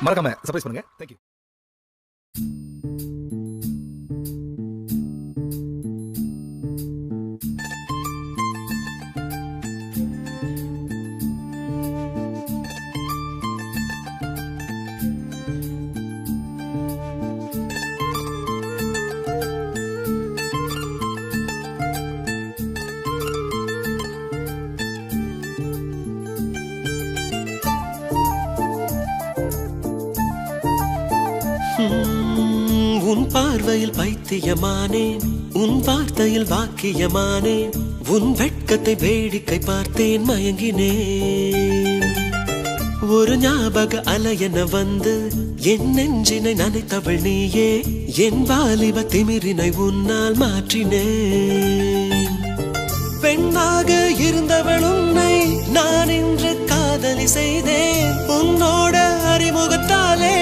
மறக்காம சர்ப்ரைஸ் பண்ணுங்க. தேங்க்யூ. உன் பார்வையில் பைத்தியமானேன், உன் வார்த்தையில் வாக்கியமானேன், உன் வெட்கத்தை வேடிக்கை பார்த்தேன் மயங்கினேன். ஒரு ஞாபக அலையென வந்து என் நெஞ்சினை நனைத்தவள் நீயே, என் வாலிப திமிரினை உன்னால் மாற்றினேன். பெண்ணாக இருந்தவள் உன்னை நான் இன்று காதலி செய்தேன். உன்னோட அறிமுகத்தாலே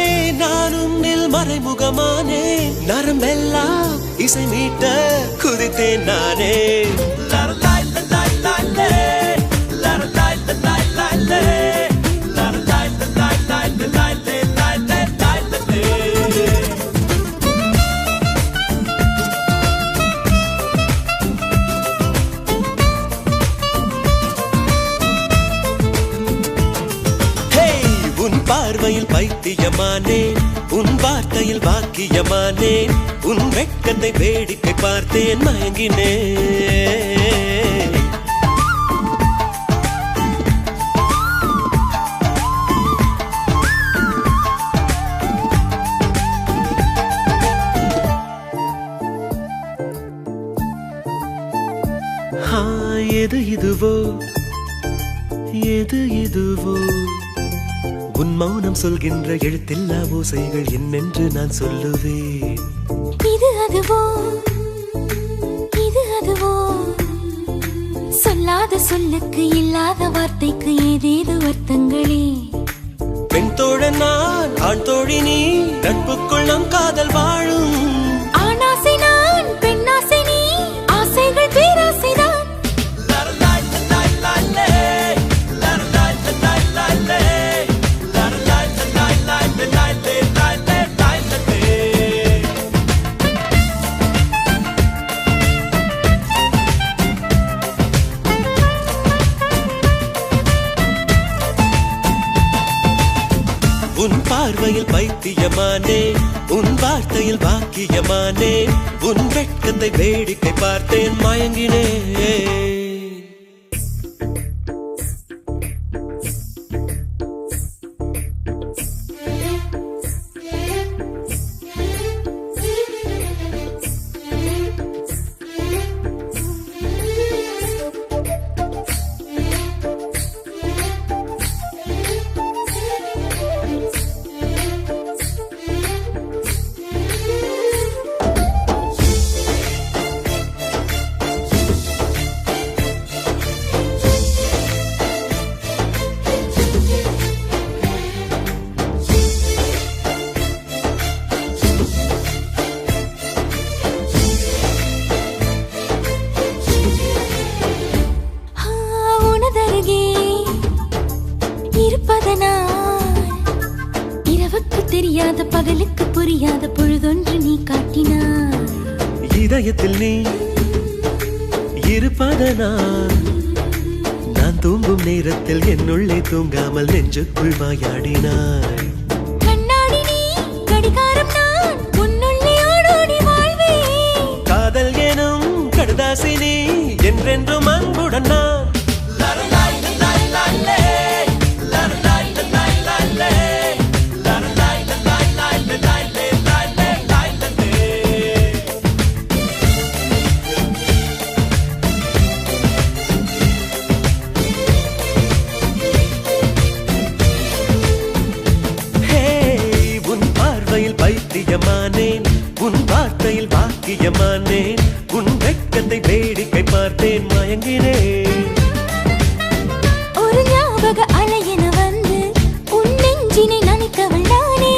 நான் உன்னில் மறைமுகமானே. நரம்பெல்லாம் இசை மீட்ட குதித்தேன் நானே. பார்வையில் பைத்தியமானேன், உன் வார்த்தையில் வாக்கியமானேன், உன் வெட்கத்தை வேடிக்கை பார்த்தேன் மயங்கினேன். எது இதுவோ எது இதுவோ, உன் மௌனம் சொல்கின்ற எழுத்தில்லா ஓசைகள் என்னென்று நான் சொல்லுவேன். இது அதுவோ இது அதுவோ, சொல்லாத சொல்லுக்கு இல்லாத வார்த்தைக்கு ஏதேது அர்த்தங்களே. பெண் தோழன் நான், ஆண் தோழி நீ, நட்புக்குள் நம் காதல் வாழும். ஆணாசை நான், பெண்ணாசை நீ, ஆசைகள் பேராசைதான். உன் பார்வையில் பைத்தியமானே, உன் வார்த்தையில் வாக்கியமானே, உன் வெட்கத்தை வேடிக்கை பார்த்தேன் மயங்கினேன். தெரியாத பகலுக்கு புரியாத பொழுதொன்று நீ காட்டினாய். இதயத்தில் நீ இருப்பதனால் நான் தூங்கும் நேரத்தில் என்னுள்ளே தூங்காமல் நெஞ்சுக்குள் வாயாடினாய். கண்ணாடி நீ, கடிகாரம் நான், உன்னுள்ளே ஓடோடி வாழ்வேன். காதல் எனும் கடுதாசி நீ, என்றென்றும் அன்புடன் நான். பைத்தியமானேன், உன் வார்த்தையில் வாக்கியமானேன், உன் வெட்கத்தை வேடிக்கை பார்த்தேன் மயங்கினேன். ஒரு ஞாபக அலையென வந்து உன் நெஞ்சினை நனைத்தவள் நானே,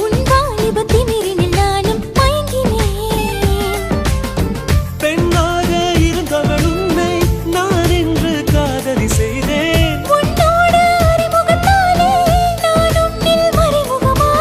உன் வாலிப திமிரினில் நானும் மயங்கினேன். பெண்ணாக இருந்தவள் உன்னை நான் இன்று காதலி செய்தேன். உன்னோட அறிமுகத்தாலே நான் உன்னில் மறைமுகமா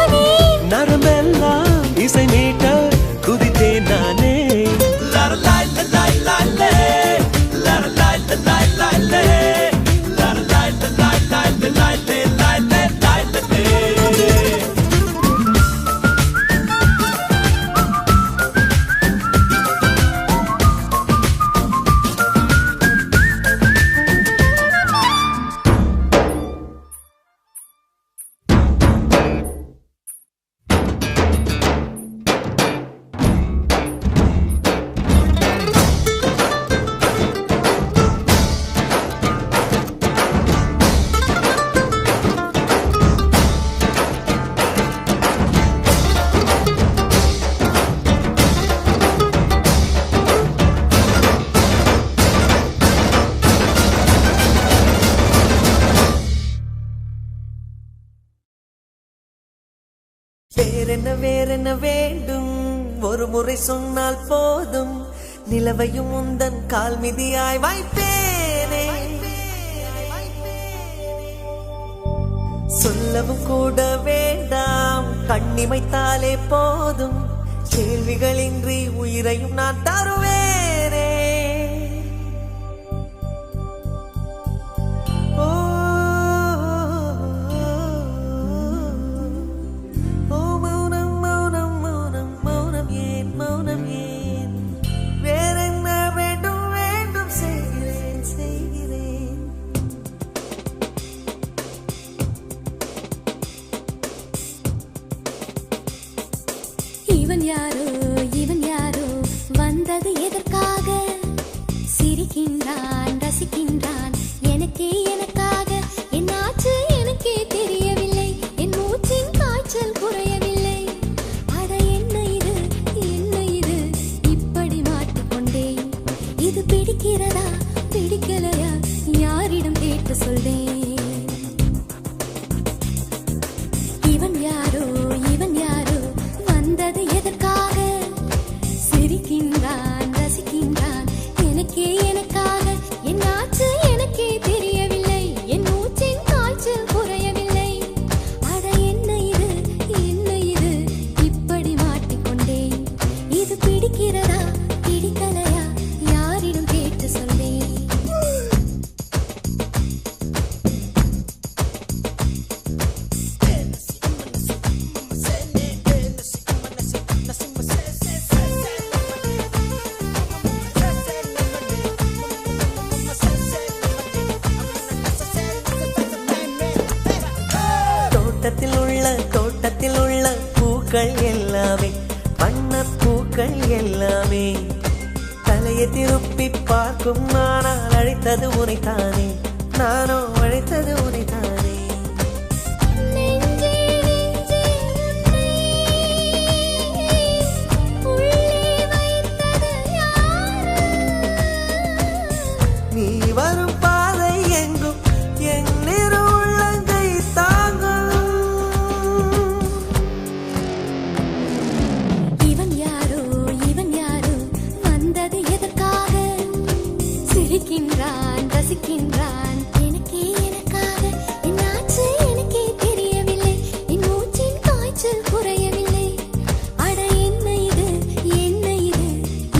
வேறென்ன வேண்டும் ஒரு முறை சொன்னால் போதும் நிலவையும் உந்தன் கால் மிதியாய் வைப்பேனே சொல்லவும் கூட வேண்டாம் கண்ணிமைத்தாலே போதும் கேள்விகளின்றி உயிரையும் நான் தருவேனே இவன் யாரோ வந்தது எதற்காக சிரிக்கின்றான் ரசிக்கின்றான் எனக்காக என்னாச்சு எனக்கே தெரியவில்லை என் மூச்சின் காய்ச்சல் குறையவில்லை அட என்ன இது இப்படி மாட்டிக்கொண்டேன் இது பிடிக்கிறதா பிடிக்கலையா யாரிடம் கேட்டு சொல்வேன் இவன் யாரோ வந்தது எதற்காக சிரிக்கின்றான் ரசிக்கின்றான் எனக்காக என்னாச்சு எனக்கே தெரியவில்லை என் மூச்சின் காய்ச்சல் குறையவில்லை அட என்ன இது இப்படி மாட்டிக்கொண்டேன் இது பிடிக்கிறதா பிடிக்கலையா யாரிடம் கேட்டு சொல்வேன் தோட்டத்தில் உள்ள பூக்கள் எல்லாமே வண்ணப் பூக்கள் எல்லாமே தலையை திருப்பி பார்க்கும் ஆனால் அழைத்தது உனைத்தானே நானோ அழைத்தது உனைத்தானே நீ வரும் பாதை எங்கும் என் உள்ளங்கை தாங்கும் இவன் யாரோ வந்தது எதற்காக சிரிக்கின்றான் ரசிக்கின்றான் எனக்காக என்னாச்சு எனக்கே தெரியவில்லை என் மூச்சின் காய்ச்சல் குறையவில்லை அட என்ன இது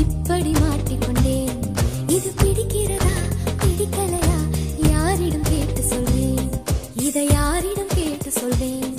இப்படி மாட்டிக்கொண்டேன் இது பிடிக்கிறதா பிடிக்கலையா யாரிடம் கேட்டு சொல்வேன் இதை யாரிடம் கேட்டு சொல்வேன்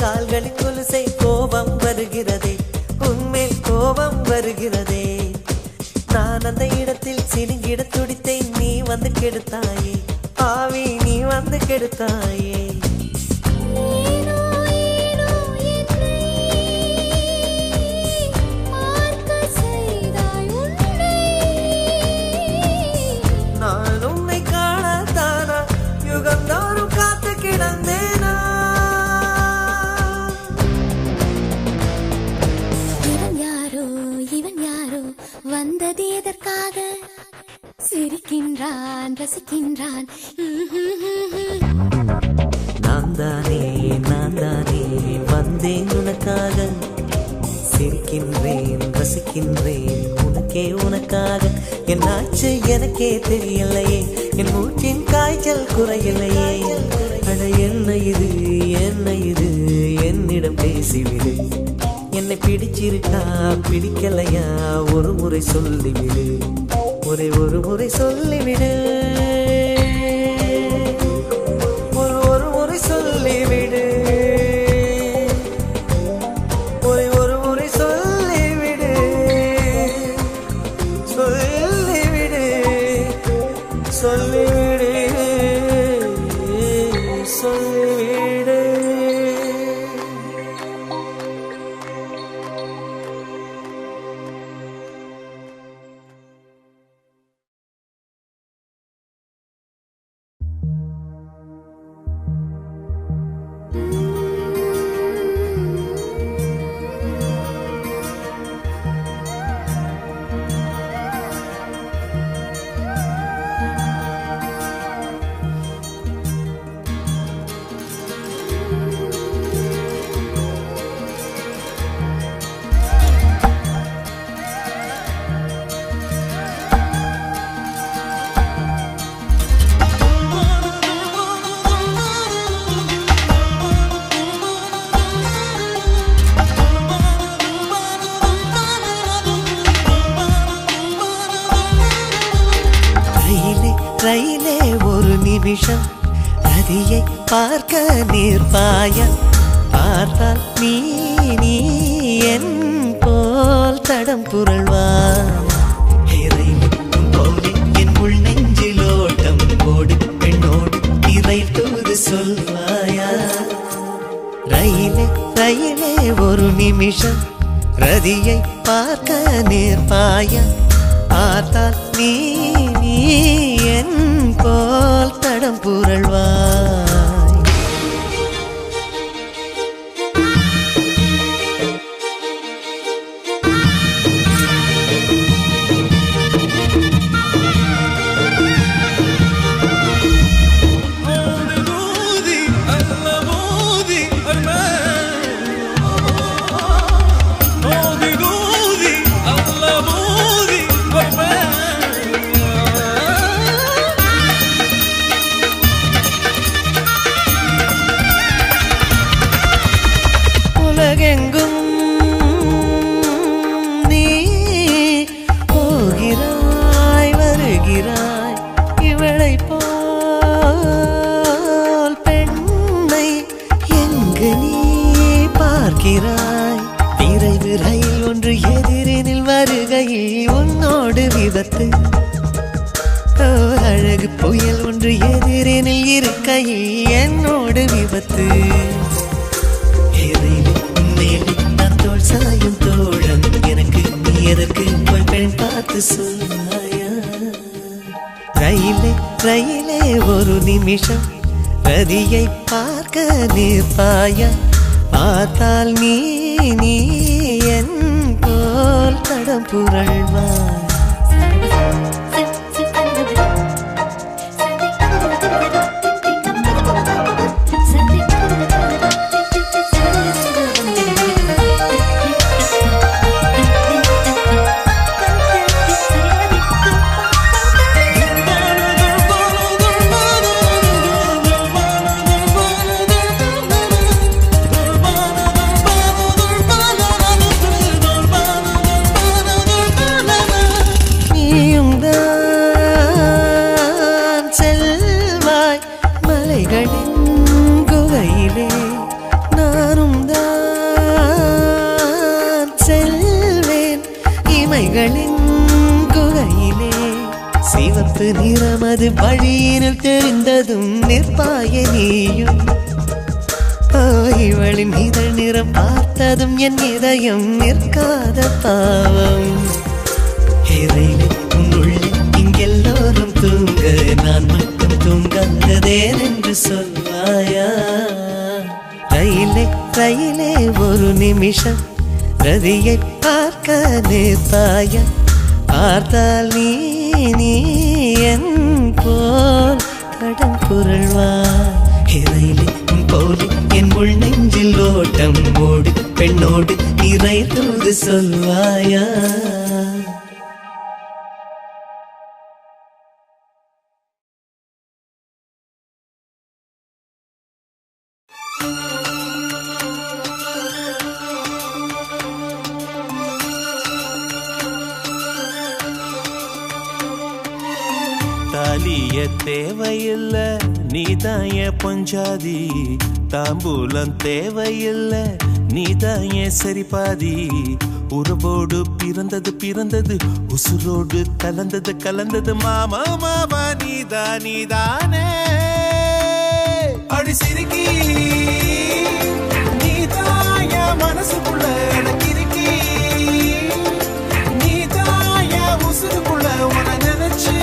கால்களின் கொலுசை கோபம் வருகிறதே உன்மேல் கோபம் வருகிறதே நான் அந்த இடத்தில் சினுங்கிட துடித்தேன் நீ வந்து கெடுத்தாயே ஆவி நீ வந்து கெடுத்தாயே ரசிக்கின்றான் ரசிக்கின்றான். நான் தானே வந்தேன் உனக்காக, சிரிக்கின்றேன் ரசிக்கின்றேன் உனக்கே உனக்காக. என்னாச்சு எனக்கே தெரியலையே, என் மூச்சின் காய்ச்சல் குறையலையே. அட என்ன இது என்னிடம் பேசிவிடு. என்னை பிடிச்சிருக்கா பிடிக்கலையா ஒரு முறை சொல்லிவிடு, ஒரு முறை சொல்லிவிடு, ஒரு முறை சொல்லிவிடு, ஒரு முறை சொல்லிவிடு, சொல்லிவிடு, சொல்லிவிடு, சொல்லிவிடு. ரயிலே ஒரு நிமிஷம் நதியை பார்க்க நீர்ப்பாய, பார்த்தால் நீ என் போல் தடம் புரள்வா. போலே என் உள் நெஞ்சிலோட்டம் ஓடு பெண்ணோடு இறை தூது சொல்வாயா. ரயிலே ஒரு நிமிஷம் ரதியை பார்க்க நீர்ப்பாய, பார்த்தால் நீ என் போல் தடம் புரள்வாய். உலகெங்கும் நீ போகிறாய் வருகிறாய், இவளை போல் பெண்ணை எங்கு நீ பார்க்கிறாய். விரைவு ரயில் ஒன்று எதிரினில் வருகையில் உன்னோடு விபத்து, அழகு புயல் ஒன்று எதிரினில் இருக்கையில் என்னோடு விபத்து. சாயும் தோழன் எனக்கு நீ எதற்கு போய் பெண் பார்த்து சொன்னாயா. ரயிலே ஒரு நிமிஷம் ரதியை பார்க்க நிற்பாயா, பார்த்தால் நீ என் போல் தடம் புரள்வாய். குகையிலே நானும் தான் செல்வேன், இமைகளின் குகையிலே. சிவப்பு நிறமது வழியினில் தெரிந்ததும் நிற்பாய நீயும், இவளின் இதழ் நிறம் பார்த்ததும் என் இதயம் நிற்காத பாவம். இங்கெல்லோரும் தூங்க நான் மட்டும் தூங்காததேன் என்று சொல்வாயா. ரயிலே ஒரு நிமிஷம் ரதியை பார்க்க நிற்பாயா, பார்த்தால் நீ என் போல் கடன் புரள்வாய் இறையிலே போலி என் உள் நெஞ்சில் ஓட்டம் ஓடு பெண்ணோடு இறை தூது சொல்வாயா தாலிய தேவையில்ல நீதாய பொஞ்சாதி தாம்பூலம் தேவையில்ல நீதாய சரிபாதி உறவோடு பிறந்தது பிறந்தது உசுரோடு கலந்தது கலந்தது மாமா மாமா நீதானே அடி சிரிக்கி நீதாய மனசுக்குள்ள எனக்கு இருக்கி நீதாய உசுருக்குள்ள உன நினைச்சு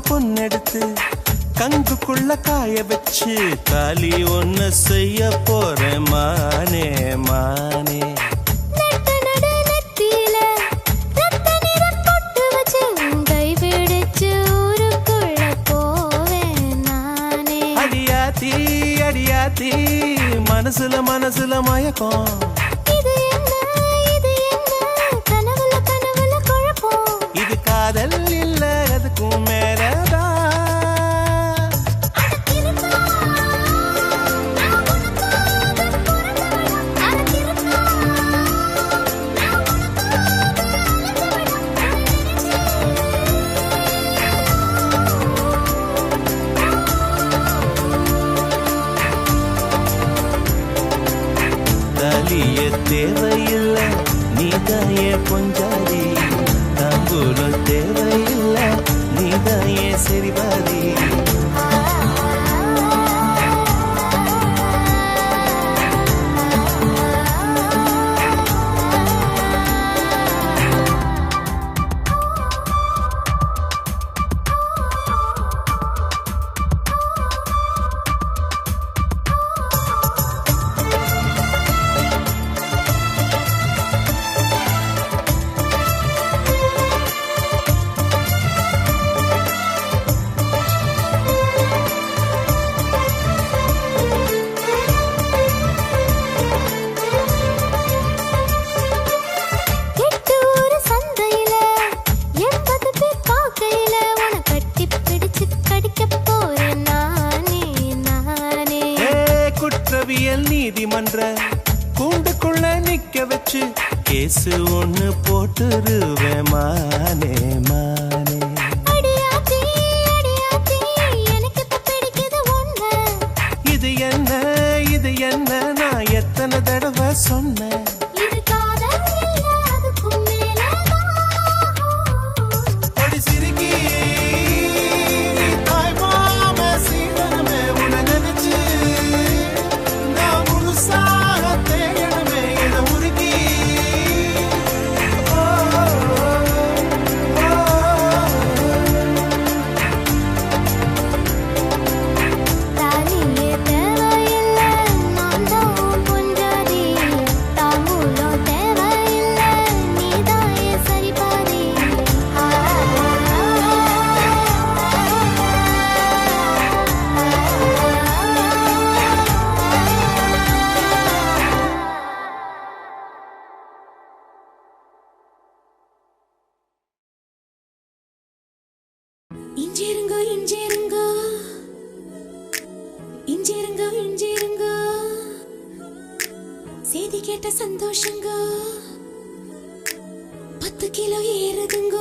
பொன்னெடுத்து கங்குக்குள்ள காய வச்சு தாலி ஒன்னு செய்ய போறேன் மானே மானே அடியாத்தி அடியாத்தி மனசுல மனசுல மயக்கம் இது காதல் இல்ல அதுக்கும் மேலதான் தாலிய தேவையில்ல நீதாய பொஞ்சாதி தாம்பூலம் தேவையில்ல நீதாய சரிபாதி நீதிமன்ற கூண்டுக்குள்ள நிக்க வச்சு கேசு ஒண்ணு போட்டுருவேன் மானே மானே இது என்ன நான் எத்தனை தடவை சொன்னேன் தாலியே தேவையில்லை நான் தான் பொஞ்சாதி இஞ்சிருங்க இஞ்சிருங்க இஞ்சிருங்க செய்தி கேட்ட சந்தோஷங்க 10 கிலோ ஏறுதுங்க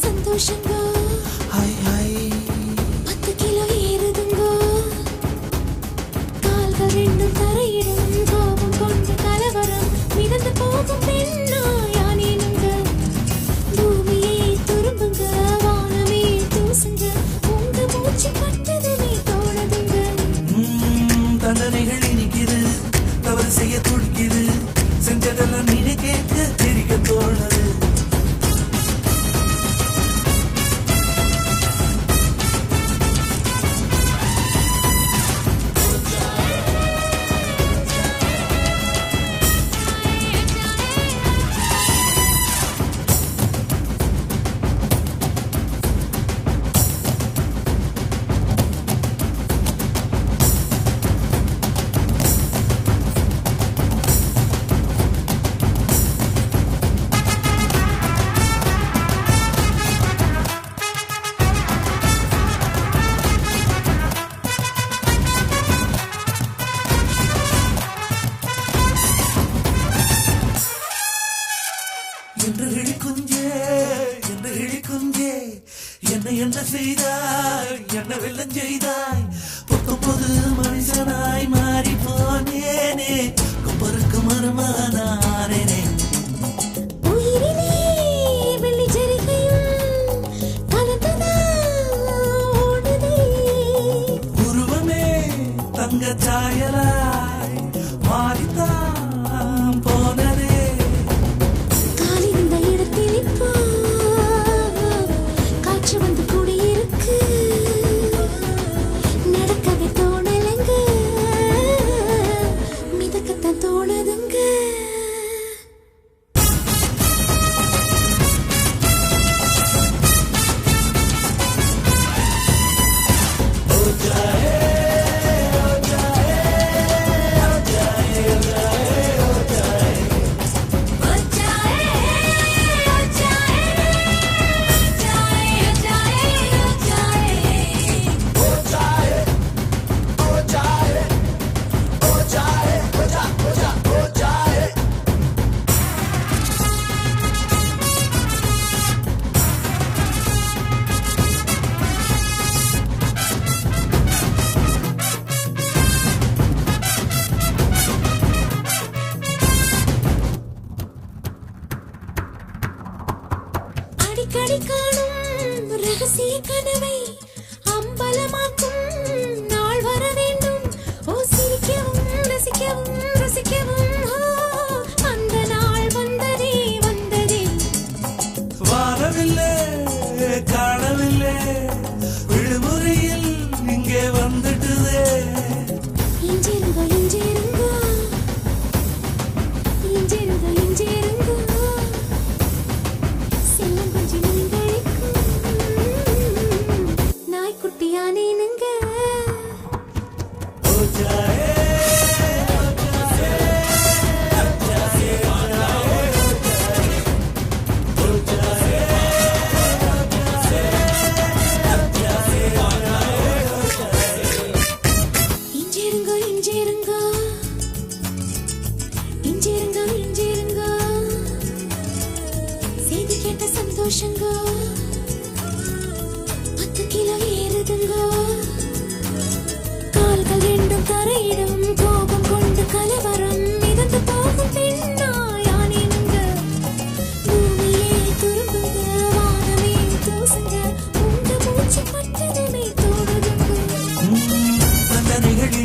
சந்தோஷங்கோ ஹாய் ஹாய் 10 கிலோ ஏறுதுங்கோ கால்கள் ரெண்டும் தரையிடும் கோபம் கொண்டு கலவரம் மிதந்து போகும் பெண்ணா யானேனுங்க பூமியே துரும்புங்க வானமே தூசுங்க உங்க மூச்சு பட்டதுமே தோணுதுங்க தண்டனைகள் இனிக்குது தவறு செய்ய துடிக்குது செஞ்சதெல்லாம் நீ கேட்க தெரிக்க தோணுது என்ன செய்தாய் என்ன வெள்ளம் செய்தாய் 19 மனுஷனாய் மாறி போனேனே கொப்பருக்கு மருமானானேனே உயிரிலே வெள்ளி ஜரிகையும் கலந்ததா ஓடுதே உருவமே தங்க சாயலாய் மாறித்தான் போனதே காலிருந்த இடத்தில் இப்போ வந்து கூடியிருக்கு நடக்கவே தோணலங்க மிதக்கத்தான் தோணுதுங்க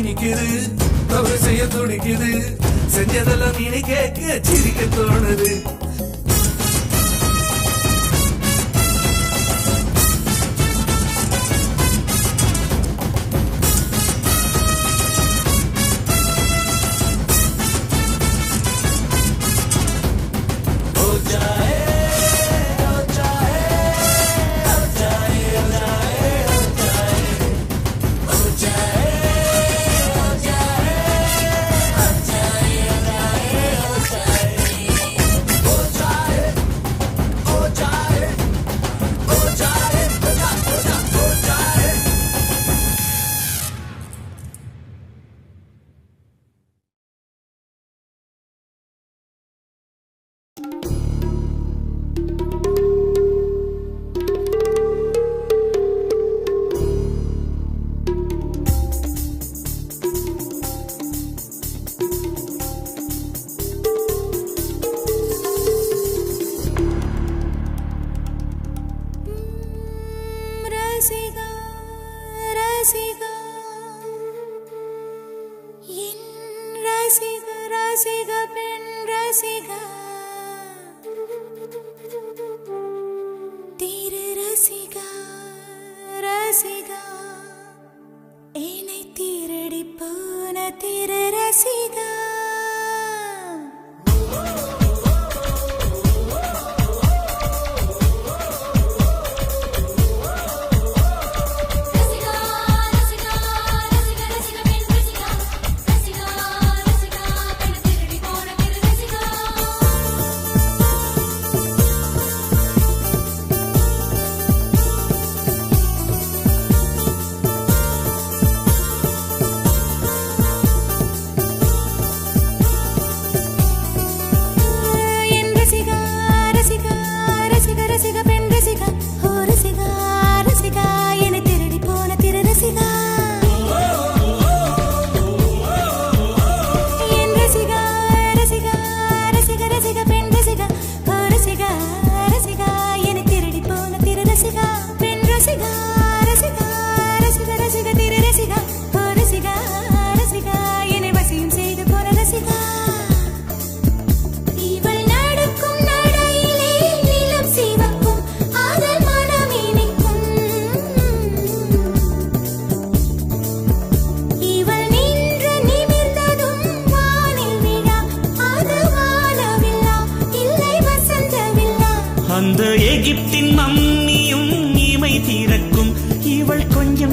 இனிக்குது தவறு செய்ய துடிக்குது செஞ்சதெல்லாம் நீ கேட்க சிரிக்க தோணுது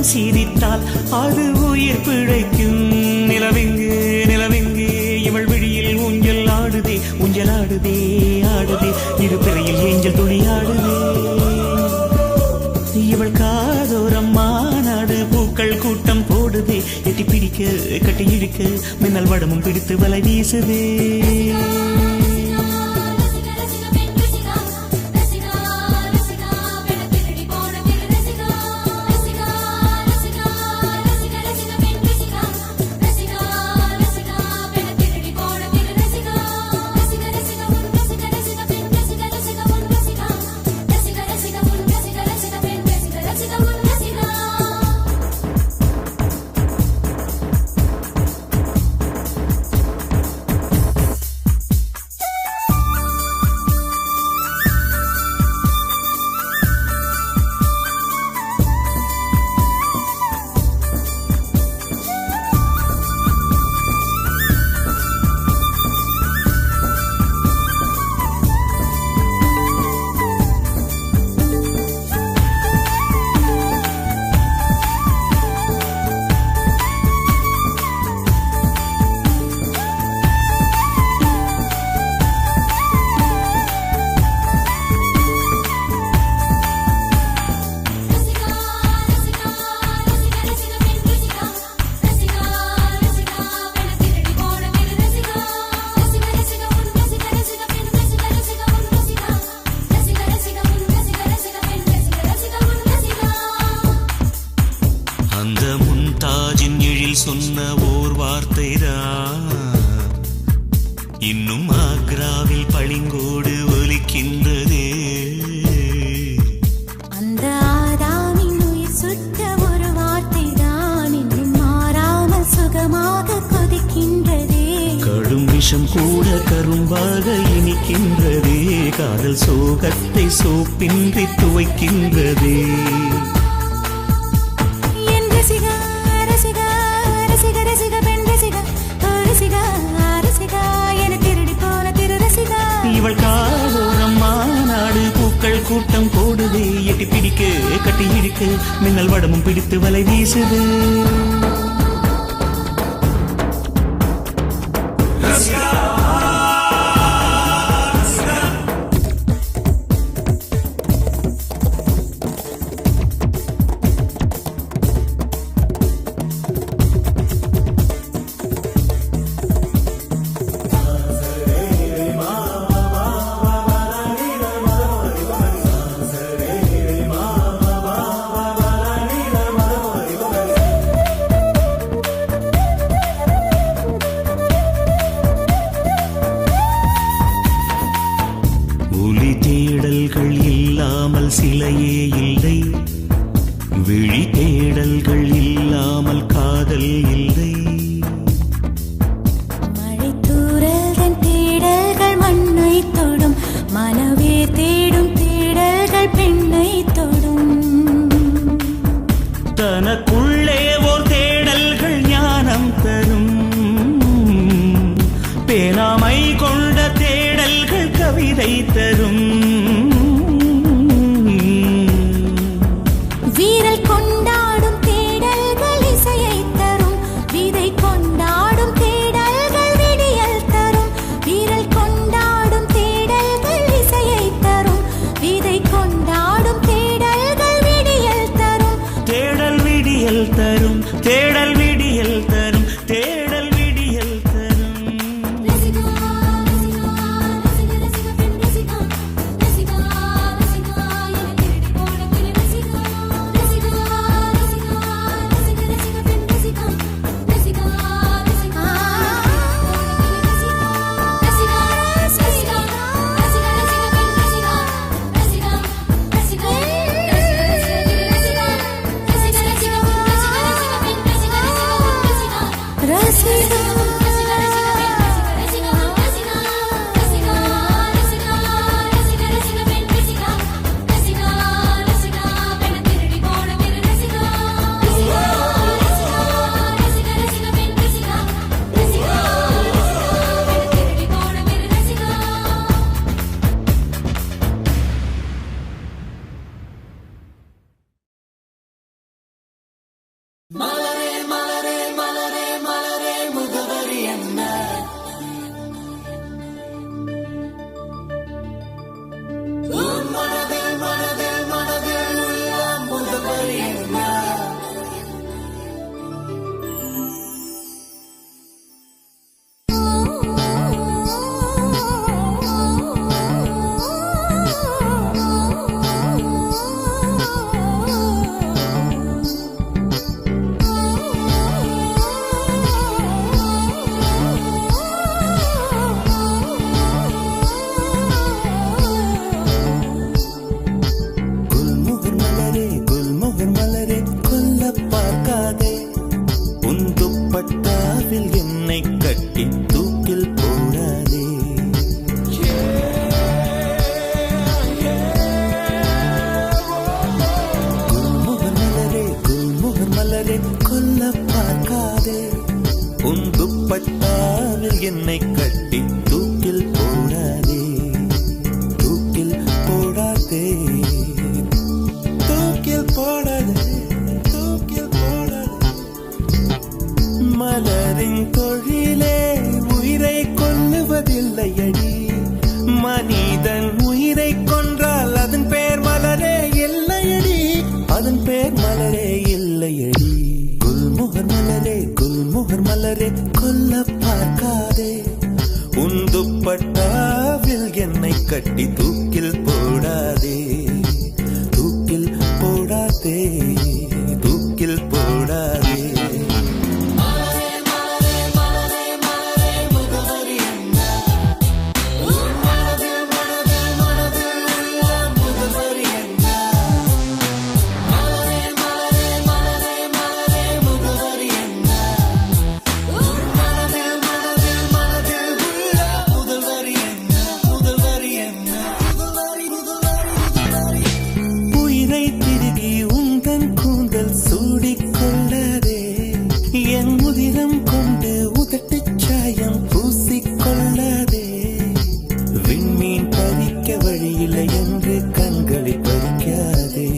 சிரித்தால் அது உயிர் பிழைக்கும் நிலவெங்கு நிலவெங்கு இவள் விழியில் ஊஞ்சல் ஆடுதே ஊஞ்சலாடுதே ஆடுதே இரு பிறையில் ஏஞ்சல் துளி ஆடுதே இவள் காதோரம் மாநாடு பூக்கள் கூட்டம் போடுதே எட்டி பிடிக்க கட்டி இழுக்க மின்னல் வடமும் பிடித்து வலை வீசுதே சொன்ன ஓர் வார்த்தைதான் இன்னும் ஆக்ராவில் பளிங்கோடு ஒலிக்கின்றதே. அந்த ஆதாமின் உயிர் சுட்ட ஒரு வார்த்தைதான் இன்னும் மாறாமல் சுகம் விஷம் கூட கரும்பாக இனிக்கின்றதே, காதல் சோகத்தை சோப்பின்றி துவைக்கின்றதே. இவள் காதோரம் மாநாடு பூக்கள் கூட்டம் போடுதே, எட்டி பிடிக்க கட்டி இடிக்க மின்னல் வடமும் பிடித்து வலை வீசுது. சிலையே இல்லை, விழி தேடல்கள் இல்லாமல் காதல் இல்லை. மழை தூறல்கள் தேடல்கள் மண்ணை தொடும், மனவே தேடும் தேடல்கள் பெண்ணை தொடும். தனக்குள்ளே ஓர் தேடல்கள் ஞானம் தரும், பேனாமை கொண்ட தேடல்கள் கவிதை தரும். வீரல் கொண்டாடும் தேடல்கள் இசையை தரும், விதை கொண்டாடும் தேடல்கள் விடியல் தரும். வீரல் கொண்டாடும் தேடல்கள் இசையை தரும், விதை கொண்டாடும் தேடல்கள் விடியல் தரும். தேடல் விடியல் தரும், தேடல் விடியல் தரும், தேடல் விடியல் தரும். என்னை கட்டி தூக்கில் போடாதே, தூக்கில் போடாதே, தூக்கில் போடாதே, தூக்கில் போடாதே. மலரின் தொழிலே உயிரை கொல்லுவதில்லையடி, மனிதன் உயிரை கொன்றால் அதன் பேர் மலரே இல்லையடி, அதன் பேர் மலரே இல்லையடி. குல்முகர் மலரே, குல்முகர் மலரே, கொல்ல பார்க்காதே, உன் துப்பட்டாவில் என்னை கட்டி தூக்கில் போடாதே, தூக்கில் போடாதே, தூக்கில் போடாதே. என் உதிரம் கொண்டு உதட்டுச் சாயம் பூசிக்கொள்ளாதே. விண்மீன் பறிக்க வழியில்லை என்று கண்களை பறிக்காதே.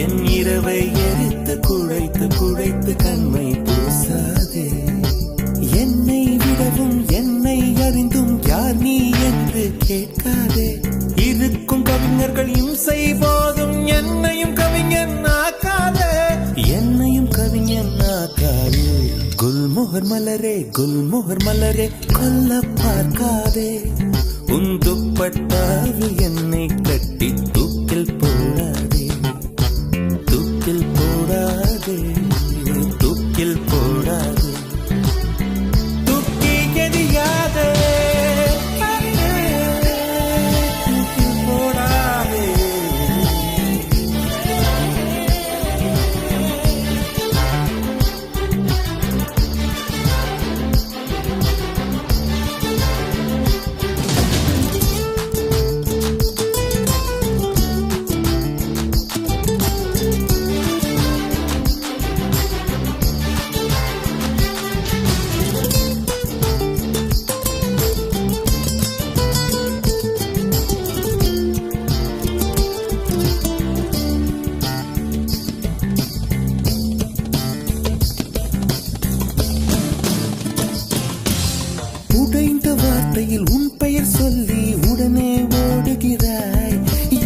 என் இரவை எரித்து குழைத்து குழைத்து கண்மை பூசாதே. என்னை விடவும் என்னை அறிந்தும் யார் நீ என்று கேட்காதே. இருக்கும் கவிஞர்கள் இம்சை போதும் என்னையும் கவிஞன் ஆக்காதே. என்னையும் கவிஞன் ஆக்காதே. குல்மோகர் மலரே குல்மோகர் மலரே கொல்ல பார்க்காதே. உன் துப்பட்டாவில் என்னை கட்டி தூக்கில் போடாதே. தூக்கில் போடாதே. தூக்கில் போடாதே. தூக்கி எறியாதே. தூக்கில் போடாதே. உடைந்த வார்த்தையில் உன் பெயர் சொல்லி உடனே ஓடுகிறாய்.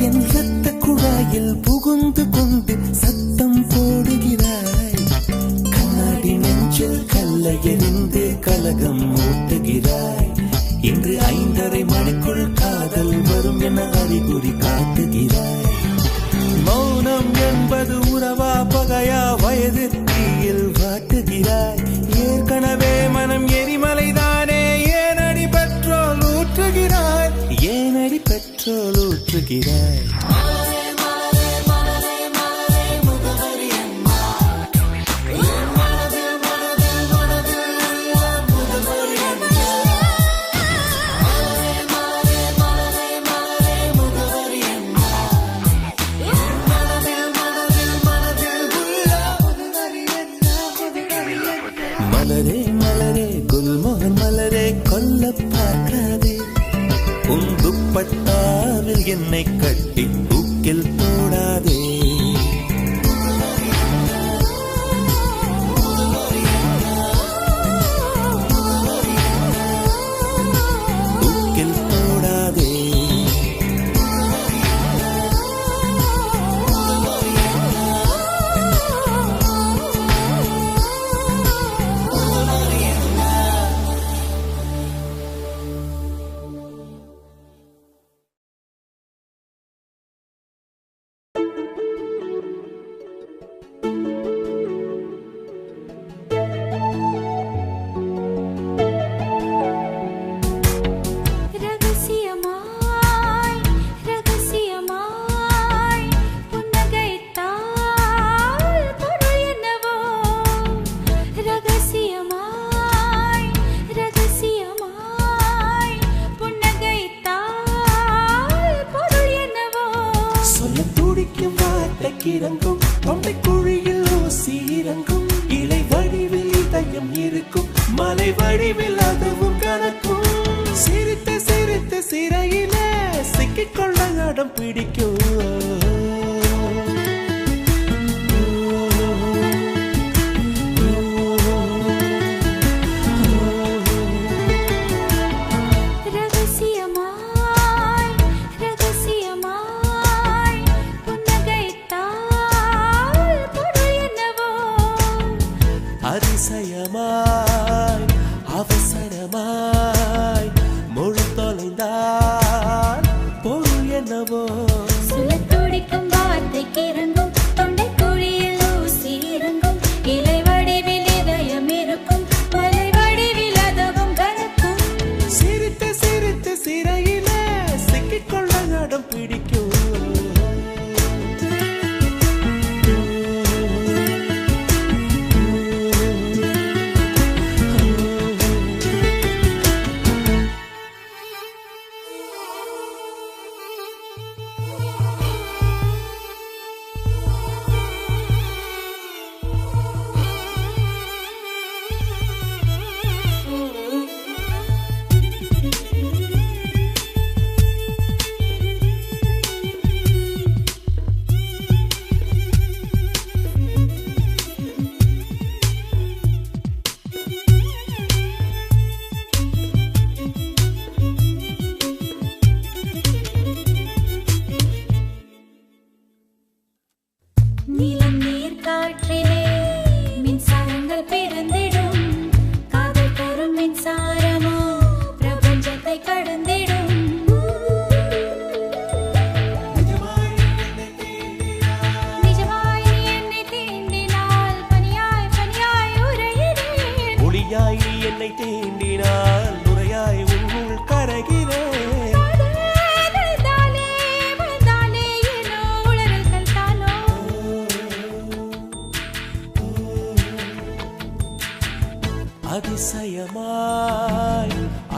என் ரத்த குழாயில் புகுந்து கொண்டு சத்தம் போடுகிறாய். கண்ணாடி நெஞ்சில் கல்லை எறிந்து கலகம் ஊட்டுகிறாய். இன்று 5:30 மணிக்குள் காதல் வரும் என அறிகுறி காட்டுகிறாய். மௌனம் என்பது உறவா பகையா வயது தீயில் வாட்டுகிறாய். ஏற்கனவே மனம் எரிமலைதானே ஏனடி பெட்ரோல் ஊற்றுகிறாய். ஏனடி பெட்ரோல் ஊற்றுகிறாய். மலரே மலரே குல்மோகர் மலரே கொல்ல பார்க்காதே. உன் துப்பட்டாவில் என்னை கட்டி தூக்கில் போடாதே. தூக்கில் போடாதே. இறங்கும் தொண்டை குழியில் ஊசி இறங்கும். இலை வடிவில் இதயம் இருக்கும். மலை வடிவில் அதுவும் கணக்கும். சிரித்து சிரித்து சிறையில சிக்கிக்கொள்ள அடம் பிடிக்கும். அதிசயமாய் அவசரமாய் மொழி தொலைந்தால் பொருள் என்னவோ சொல்ல துடிக்கும் முறையாய் நீ என்னை தீண்டினால் முறையாய் உன்னுள் கரைகிறேன். அதிசயமாய்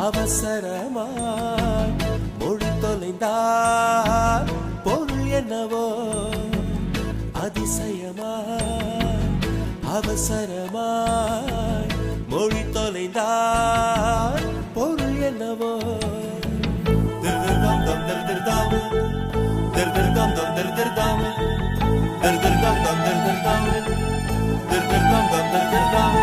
அவசரமாய் மொழி தொலைந்தால் பொருள் என்னவோ. அதிசயமாய் அவசரமாய் மொழி தொலைந்தால் பொருள் என்னவோ. திருதிர்காம் தம் திருதிர்காம் திருதிர்காம் தம் திருதிர்காம் திருதிர்காம் தம் திருதிர்காம் திருதிர்காம் தம் திருதிர்காம்.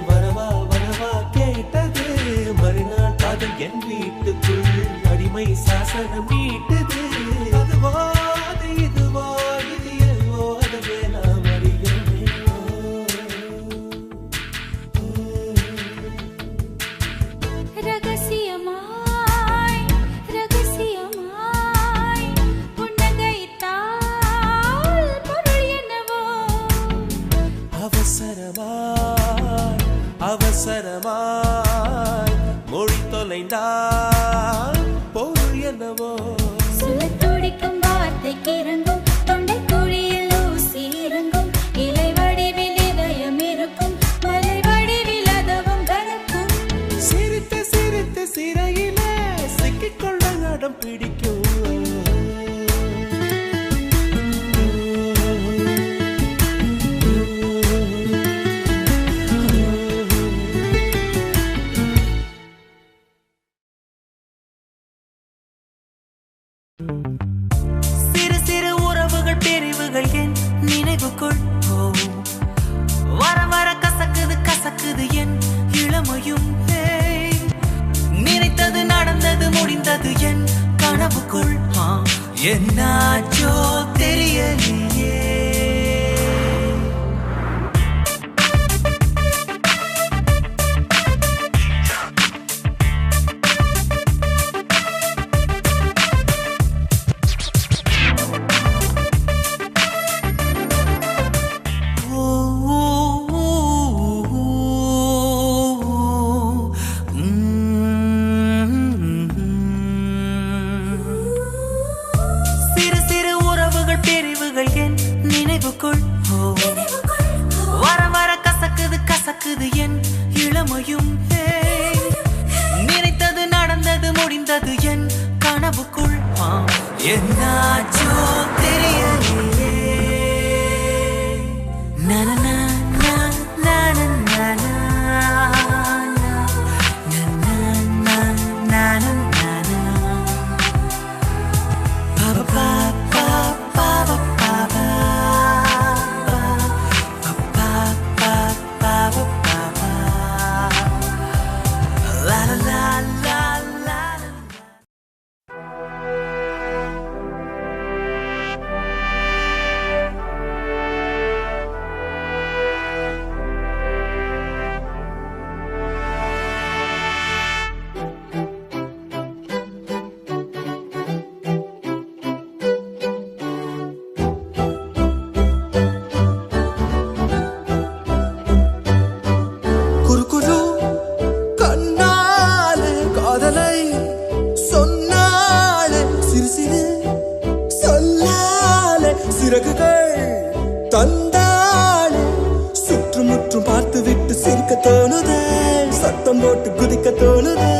வரவா வரவா கேட்டது மறுநாள் காதல் என் வீட்டுக்குள் அடிமை சாசனம் நீட்டது. அதுவோ அது இதுவோ இது எல்லோ அதுவே நாம் அறிகிறேன். ரகசியமாய் ரகசியமாய் புன்னகைத்தால் பொருள் என்னவோ. அவசரமாய் அவசரமாய் மொழி தொலைந்தால் பொருள் என்னவோ. சுழத்துடிக்கும் வார்த்தைக்கு இறங்கும் தொண்டை குழியில் ஊசி இறங்கும் இலை வடிவில் இதயம் இருக்கும் மலை வடிவில் அதவும் கணக்கும். சிரித்து சிரித்து சிறையிலே சிக்கிக்கொள்ள நடம் பிடிக்கும். சிறு சிறு உறவுகள் பிரிவுகள் என் நினைவுக்குள் வர வர கசக்குது கசக்குது என் இளமையும். நினைத்தது நடந்தது முடிந்தது என் கனவுக்குள் என்னாச்சோ தெரியலையே. வர வர கசக்குது கசக்குது என் இளமையும். நினைத்தது நடந்தது முடிந்தது என் கனவுக்குள் என்னாச்சோ தெரியலையே. நனனா தந்தாளே சுற்றுமுற்றும் பார்த்து விட்டு சிரிக்க தோணுதே, சத்தம் போட்டு குதிக்க தோணுதே,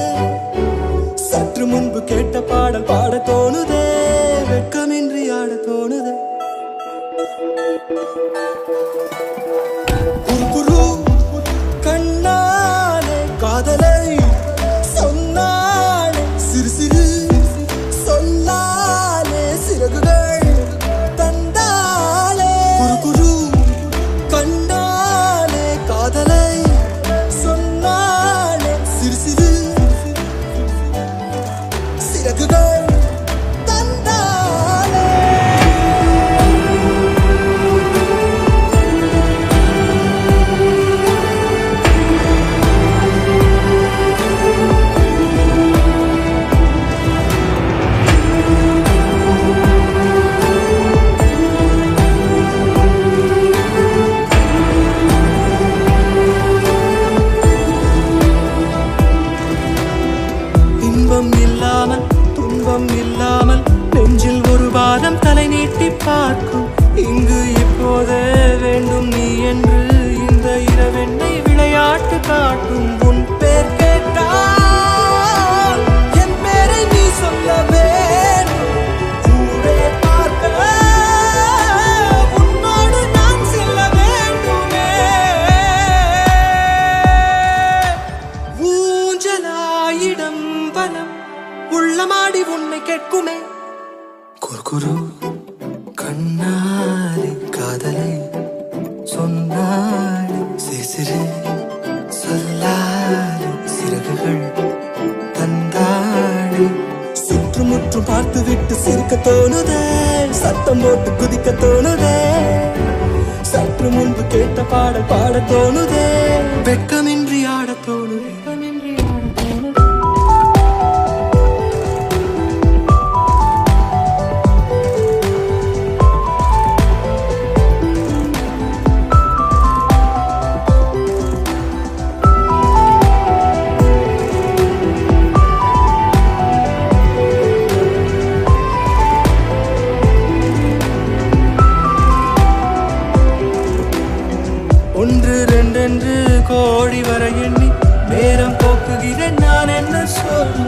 சற்று முன்பு கேட்ட பாடல் பாட தோணுதே, வெட்கமின்றி ஆட தோணுதே. குரு கண்ணாலே காதலை சொன்னாலே, சிறு சிறு சொல்லாலே சிறகுகள் பார்க்கும் இங்கு இப்போதே வேண்டும் நீ என்று இந்த இரவெண்ணை விளையாட்டு காட்டும் உன் பேர் கேட்டால் என் பேரை நீ சொல்ல வேண்டும் ஊரே பார்க்க உன்னோடு நான் செல்ல வேண்டுமே ஊஞ்சலாயிடம் பலம் உள்ளமாடி உன்னை கேட்குமே குறுகுரு கண்ணாலே காதலை சொன்னாலே சிறு சொல்லாலே சிறகுகள் தந்தாளே சுற்றுமுற்றும் பார்த்து விட்டு சிரிக்க தோணுதே சத்தம் போட்டு குதிக்க தோணுதே சற்று முன்பு கேட்ட பாடல் பாட தோணுதே வெட்கமின்றி ஆட தோணுதே ஒன்று ரெண்டென்று கோடி வர எண்ணி நேரம் போக்குகிறேன் நான் என்ன சொல்ல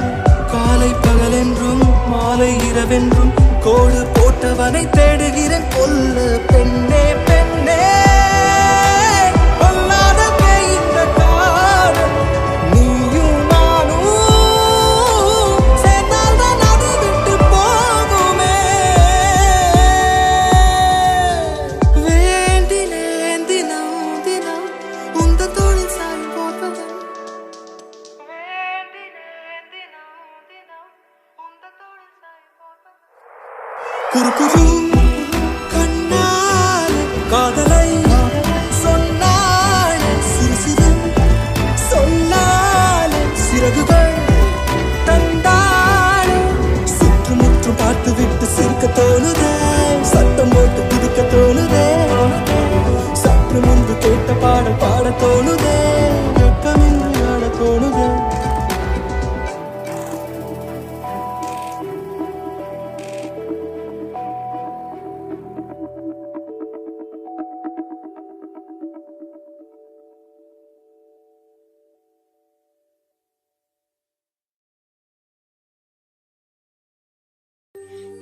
காலை பகலென்றும் மாலை இரவென்றும் கோடு போட்டவனை தேடுகிறேன் கொல்ல பெண்ணே பெண்ணே பொல்லாத இந்த காலம் நீயும் நானும் சேர்ந்தால்தான் அது விட்டு போகுமே வேண்டினேன் தினம் தினம் உந்த தோளில் சாயும் போதவன் வேண்டினேன் தினம் தினம் உந்த தோளில் சாயும் போதவன் குறுகுரு கண்ணாலே காதலை சொன்னாலே சிறு சிறு சொன்னாலே சிறகுகள் தந்தாளே சுற்றுமுற்றும் பார்த்து விட்டு சிரிக்க தோணுதே சத்தம் போட்டு குதிக்க தோணுதே சற்று முன்பு கேட்ட பாடல் பாட தோணுதே வெட்கமின்றி ஆட தோணுதே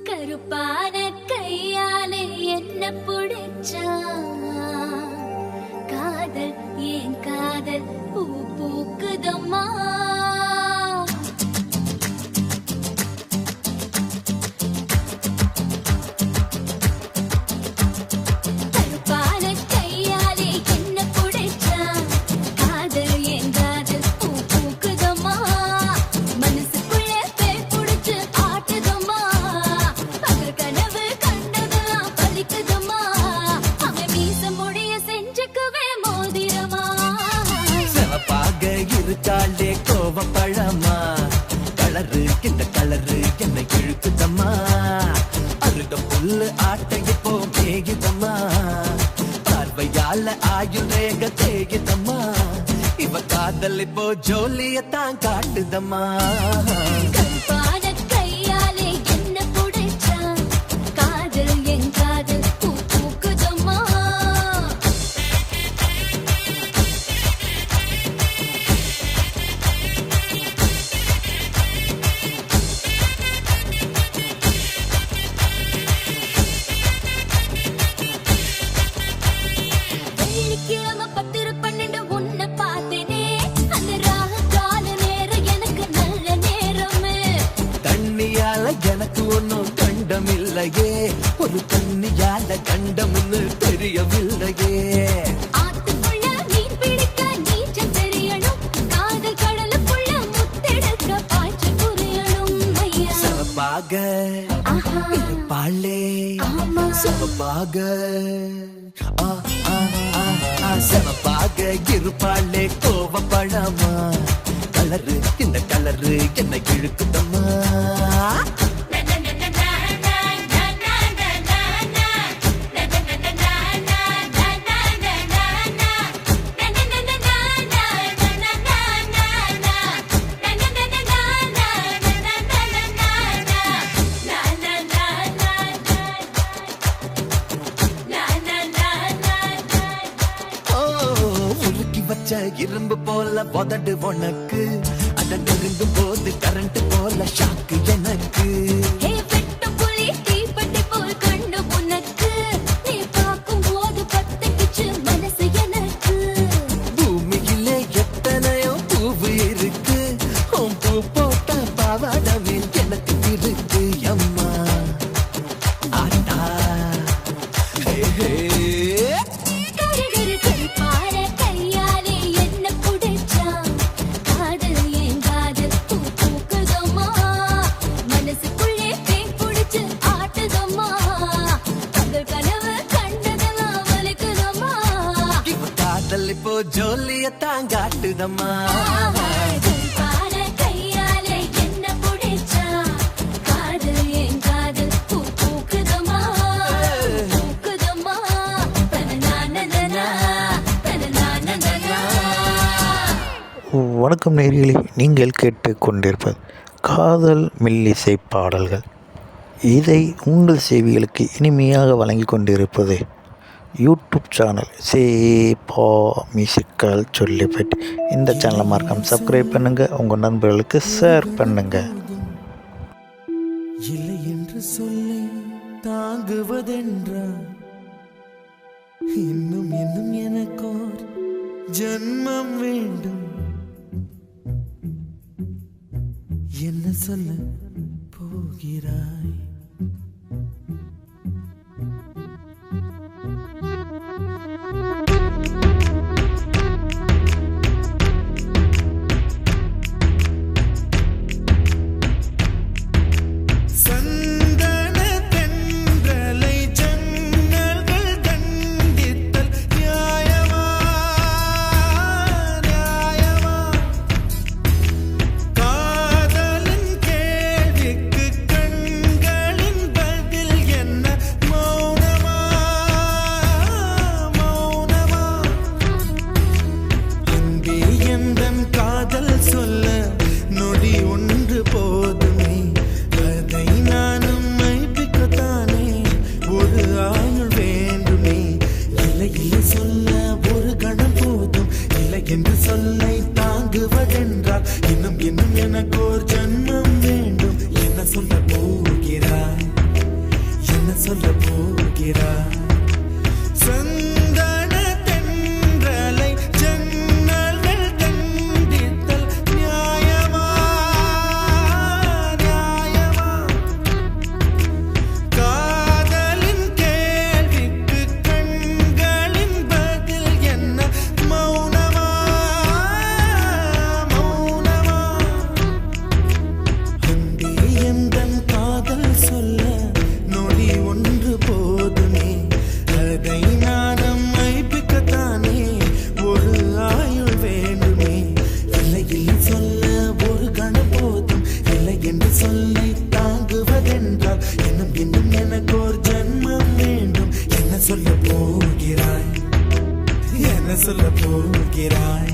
கருப்பான கையாலே என்ன புடிச்சா காதல் ஏன் காதல் பூ பூக்குதம்மா கருப்பான கையாலே என்ன புடிச்சா காதல் ஏன் காதல் பூ பூக்குதம்மா மனசுக்குள்ள பேய் புடிச்சு ஆட்டுதம்மா பகல் கனவு கண்டதெல்லாம் பலிக்குதம்மா அவன் மீச முடிய செஞ்சுக்குவே மோதிரமா சிவப்பாக இருக்காளே கோவப்பழமா கலரு இந்த கலரு என்னை இழுக்குதம்மா அருக புல்லு ஆட்டை இப்போ மேகிதம்மா பார்வையால ஆயுள் ரேக தேகிதம்மா இவ காதல் இப்போ ஜோலியத்தான் காட்டுதம்மா கருப்பான கையாலே என்ன புடிச்சா காதல் என் காதல் பூ பூக்குதம்மா வெள்ளிக்கிழமை 10-12 உன்னை பார்த்தேனே அந்த ராக கால நேரம் எனக்கு நல்ல நேரமே தண்ணியால எனக்கு ஒன்னும் கண்டமில்லையே ஒரு தண்ணியால கண்டம்னு தெரியவில்லையே ஆத்துக்குள்ள மீன் பிடிக்க நீச்சல் தெரியணும் காதல் கடலுக்குள்ள முத்தெடுக்க பாய்ச்சல் புரியணும் ஐயா சிவப்பாக ஆஹா பாலே ஆமா சிவப்பாக சிவப்பாக இருப்பாளே கோவப்பழமா கலரு இந்த கலரு என்னை இழுக்குதம்மா வச்ச இரும்பு போல உதடு உனக்கு அட நெருங்கும் போது கரண்ட் போல ஷாக்கு எனக்கு ஹே வெட்டு புலி தீப்பெட்டி போல் கண்ணு உனக்கு நீ பார்க்கும் போது பத்திக்கிச்சு மனசு எனக்கு பூமியிலே எத்தனையோ பூவு இருக்கு உன் பூ போட்ட பாவாடவே எனக்கு இருக்கு அம்மா ஆட்டா ஹே ஹே இப்போ ஜோலிய தாங்காட்டுதம்மா கையாலே என்ன புடிச்சா காதல் என் காதல் பூ பூக்குதம்மா பூக்குதம்மா தனநானதனா தனநானதனா. வணக்கம் நேயர்களே, நீங்கள் கேட்டுக்கொண்டிருப்பது காதல் மெல்லிசை பாடல்கள். இதை உங்கள் செவிகளுக்கு இனிமையாக வழங்கி கொண்டிருப்பது யூடியூப் சேனல் சேபா மியூசிக்கல் சொல்லிப்பட்டு. இந்த சேனலை மறக்காம சப்ஸ்கிரைப் பண்ணுங்கள், உங்கள் நண்பர்களுக்கு ஷேர் பண்ணுங்கள். இல்லை என்று சொல்லி தாங்குவதென்றா இன்னும் இன்னும் எனக்கோர் ஜன்மம் வேண்டும். என்ன சொல்ல போகிறாய்? சொல்ல போகிறாய்?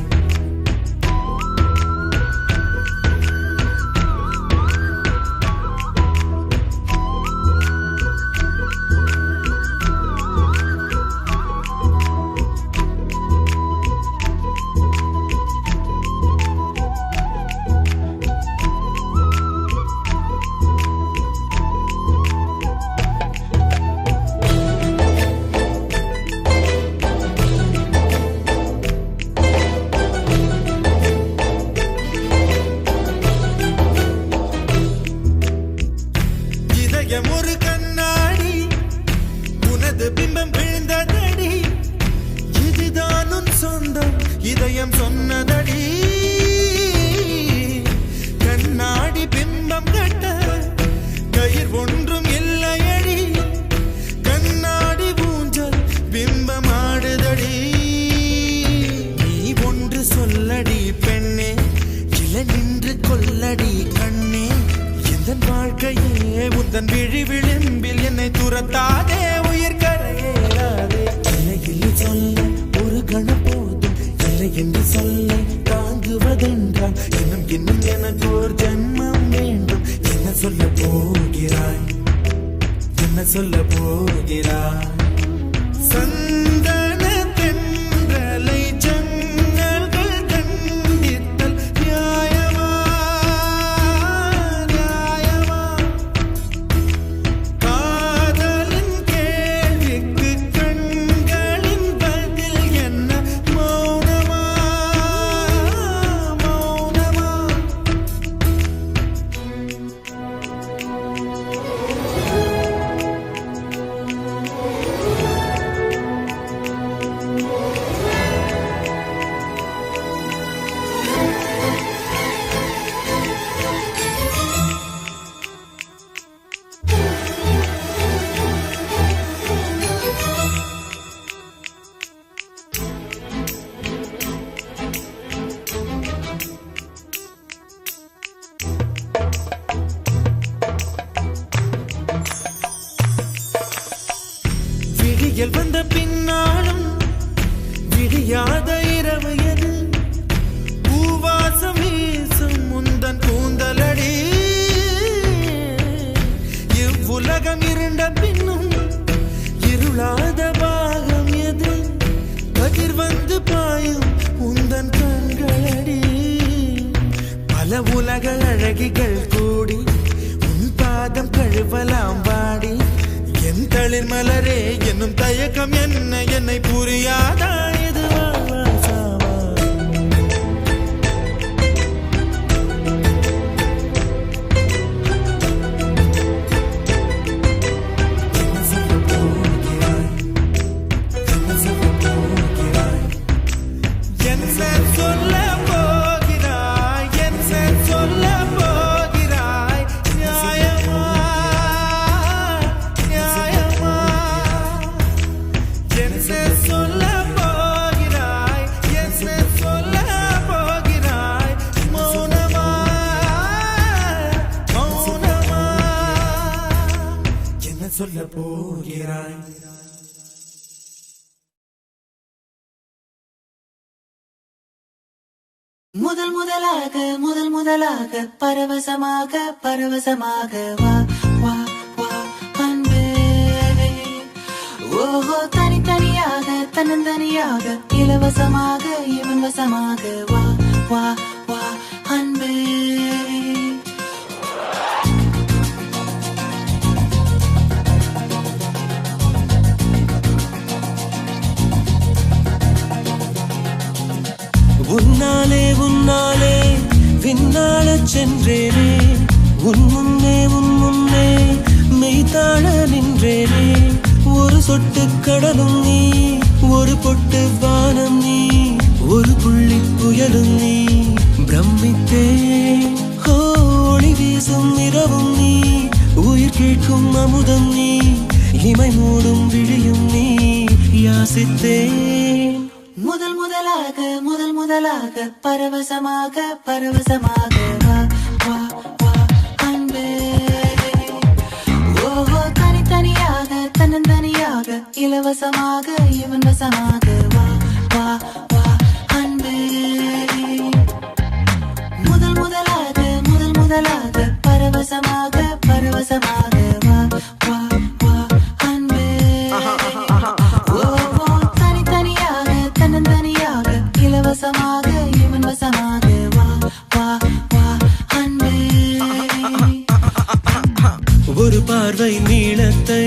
ஒரு கண்ணாடி உனது பிம்பம் விழுந்ததடி, இதுதான் உன் சொந்தம் இதயம் சொன்னதடி. கண்ணாடி பிம்பம் கட்ட கயிர் ஒன்றும் இல்லையடி, கண்ணாடி ஊஞ்சல் பிம்பம் ஆடுதடி. நீ ஒன்று சொல்லடி பெண்ணே, இல நின்று கொல்லடி கண்ணே. எந்தன் வாழ்க்கையே உந்தன் விழி விளிம்பில் என்னை துரத்தாதே, உயிர் கரையேறாதே. இல்லை இல்லை சொல்ல ஒரு கணம் போதும், இல்லை என்று சொல்ல தாங்குவதென்றால் இன்னும் இன்னும் எனக்கு ஒரு ஜன்மம் வேண்டும். என்ன சொல்ல போகிறாய், என்ன சொல்ல போகிறாய்? சந்தன தென்றலை ஜன்னல் விடியல் வந்த பின்னாலும் விடியாத இரவு எது பூவாசம் வீசும் முந்தன் கூந்தலடி இவ்வுலகம் இருண்ட பின்னும் இருளாத பாகம் எது கதிர் வந்து பாயும் உந்தன் கண்களடி பல உலக அழகிகள் கூடி உன் பாதம் கழுவலாம் வாடி என் தளிர் மலரே என்னும் தயக்கம் என்ன என்னை புரியாதா இது சொல்ல போகிறாய் முதல் முதலாக பரவசமாக வா வா வா அன்பே ஓஹோ தனித்தனியாக தன்னந்தனியாக இலவசமாக இவன் வசமாக வா வா வா அன்பே உன்னாலே உன்னாலே விண்ணாளச் சென்றேனே உன் முன்னே மெய்தாழ நின்றேனே ஒரு சொட்டு கடலும் நீ ஒரு பொட்டு வானம் நீ ஒரு புள்ளி புயலும் நீ பிரமித்தேன் ஒளி வீசும் இரவும் நீ உயிர் கேட்கும் அமுதம் நீ இமை மூடும் விழியும் நீ யாசித்தேன் முதல் முதலாக பரவசமாக வா வா வா அன்பே ஓஹோ தனித்தனியாக தன்னந்தனியாக இலவசமாக இவன் வசமாக வா வா வா அன்பே முதல் முதலாக பரவசமாக வா வா வா அன்பே ஓஹோ தனித்தனியாக தன்னந்தனியாக இலவசமாக இவன் வசமாக வா வா வா அன்பே ஒரு பார்வை நீளத்தை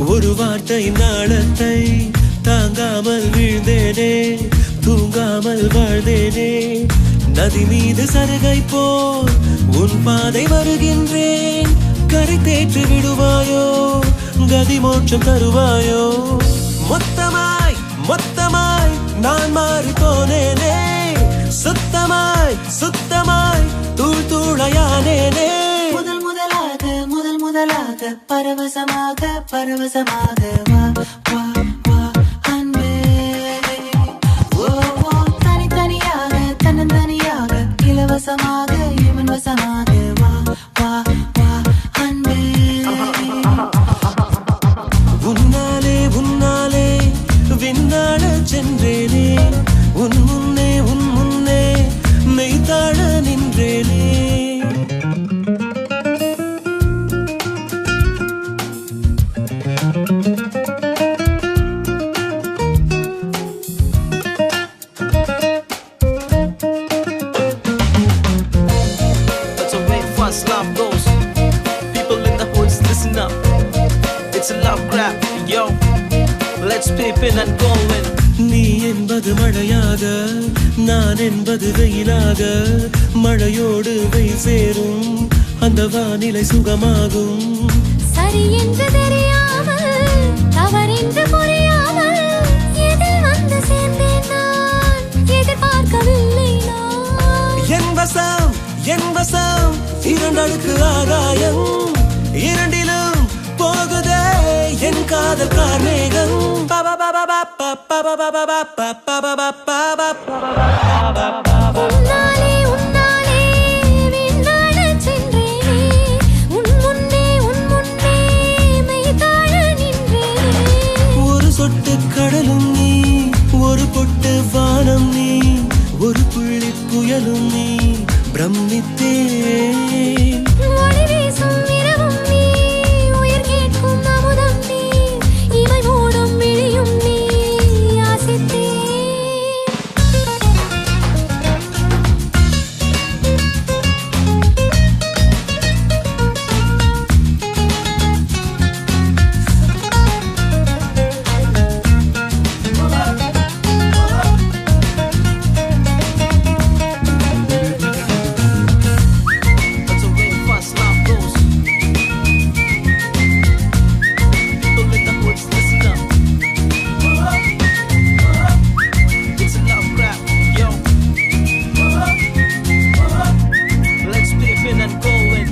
ஒரு வார்த்தை நாளத்தை தாங்காமல் வீழ்ந்தேனே தூங்காமல் வாழ்ந்தேனே நதி மீது சருகை போல் உன் பாதை வருகின்றேன் கரை தேற்றி விடுவாயோ கதி மோட்சம் தருவாயோ மொத்தமாய் நான் மாறி போனேனே சுத்தமாய் தூள் தூளையானேனே முதல் முதலாக பரவசமாக வா வா வா அன்பே ஓ தனித்தனியாக தன்னந்தனியாக இலவசமாக இவன் வசமாக வா வா வா அன்பே உன்னாலே விண்ணாளச் சென்றேனே உன் முன்னே மெய்தாழ நின்றேனே That's the way fast love goes. People in the hoods, listen up. It's a love grab, yo. Let's peep in and go in. நீ என்பது மழையாக நான் என்பது வெயிலாக மழையோடு வெயில் சேரும் அந்த வானிலை சுகமாகும் சரி என்று தெரியாமல் தவறென்று புரியாமல் எதில் வந்து சேர்ந்தேன் நான் எதிர்பார்க்கவில்லை நான் என் வசம் இரண்டடுக்கு ஆகாயம் இரண்டிலும் போகுதே என் காதல் கார்மேகம் உன்னாலே விண்ணாளச் சென்றேனே உன் முன்னே மெய்தாழ நின்றேனே சொட்டு கடலும் நீ, ஒரு பொட்டு வானம் நீ, ஒரு புள்ளி புயலும் நீ. பிரமித்தேன் ஒளி வீசும் இரவும் நீ, உயிர் கேட்கும் அமுதம் நீ, இமை மூடும் விழியும் நீ, யாசித்தேன். That's the way fast love goes. People in the hoods, listen up. It's a love rap, yo. Let's flip in and go in.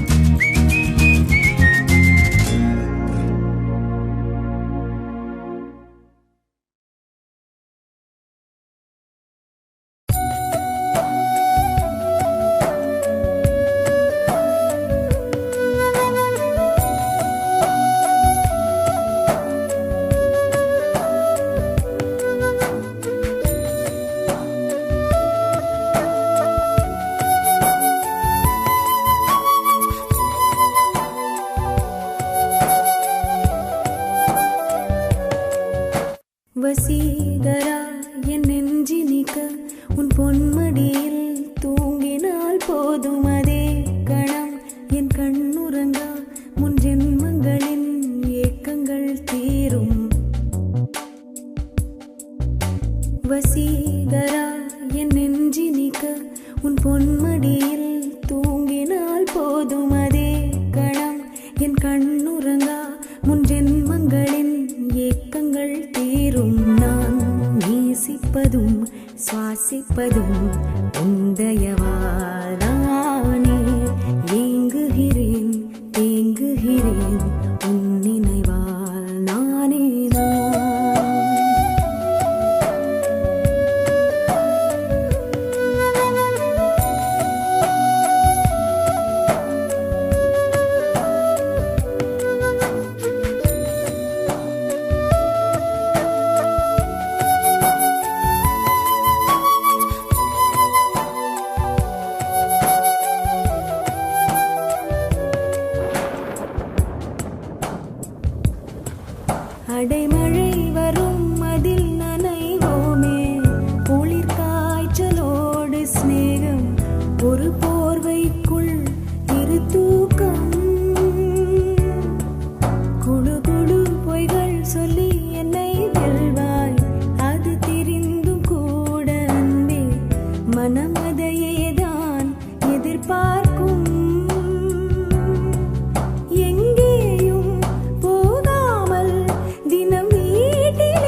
Vaseegara என் நெஞ்சினிக்க உன் பொன்மடியில் தூங்கினால் போதும் அதே கணம் என் கண்ணுறங்கா முன் ஜென்மங்களின் ஏக்கங்கள் தீரும். வசீகரா என் நெஞ்சினிக்க உன் பொன்மடியில் தூங்கினால் போதும் அதே கணம் என் கண்ணுறங்கா முன் ஜென்மங்களின் ஏக்கங்கள் தீரும். நான் நேசிப்பதும் சுவாசிப்பதும் உந்தயவாதானே. ஏங்குகிறேன் தேங்குகிறேன் உன் நினைவால் நானே நான். அடைமழை வரும் அதில் நனைவோமே, குளிர் காய்ச்சலோடு சிநேகம், ஒரு போர்வைக்குள் இரு தூக்கம். குடு குடு பொய்கள் சொல்லி என்னை வெல்வாய், அது தெரிந்தும் கூட அன்பே மனம் அதையேதான் எதிர்பார்க்கும். எங்கேயும் போகாமல் தினம் வீட்டில்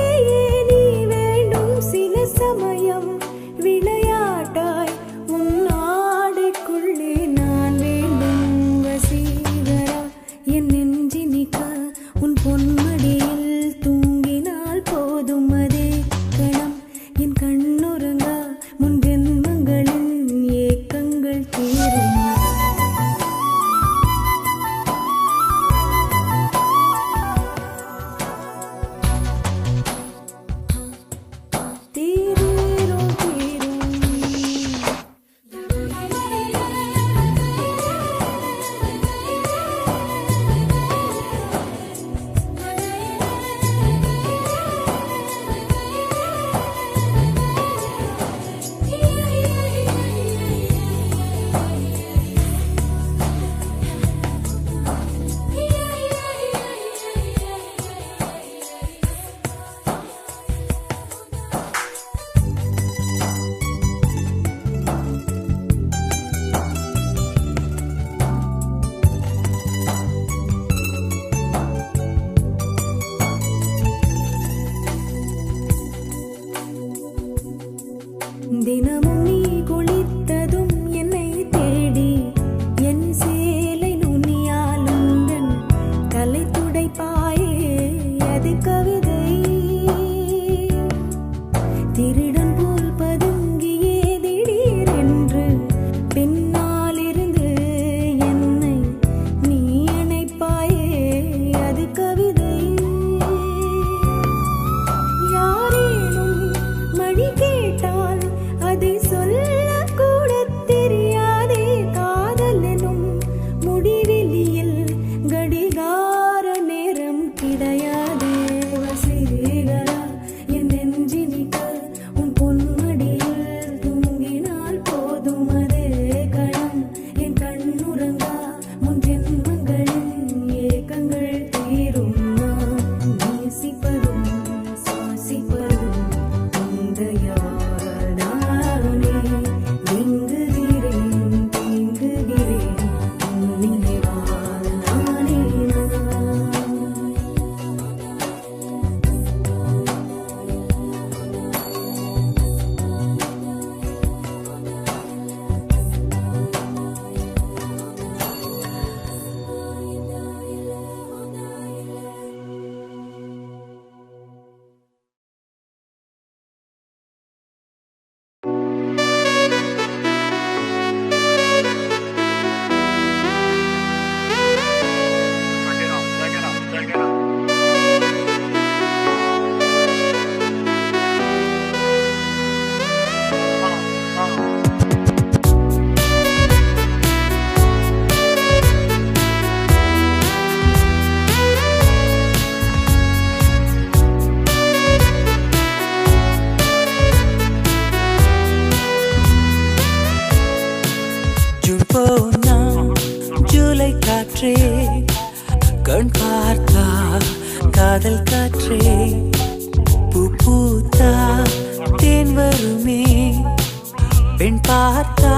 பெண் பார்த்தா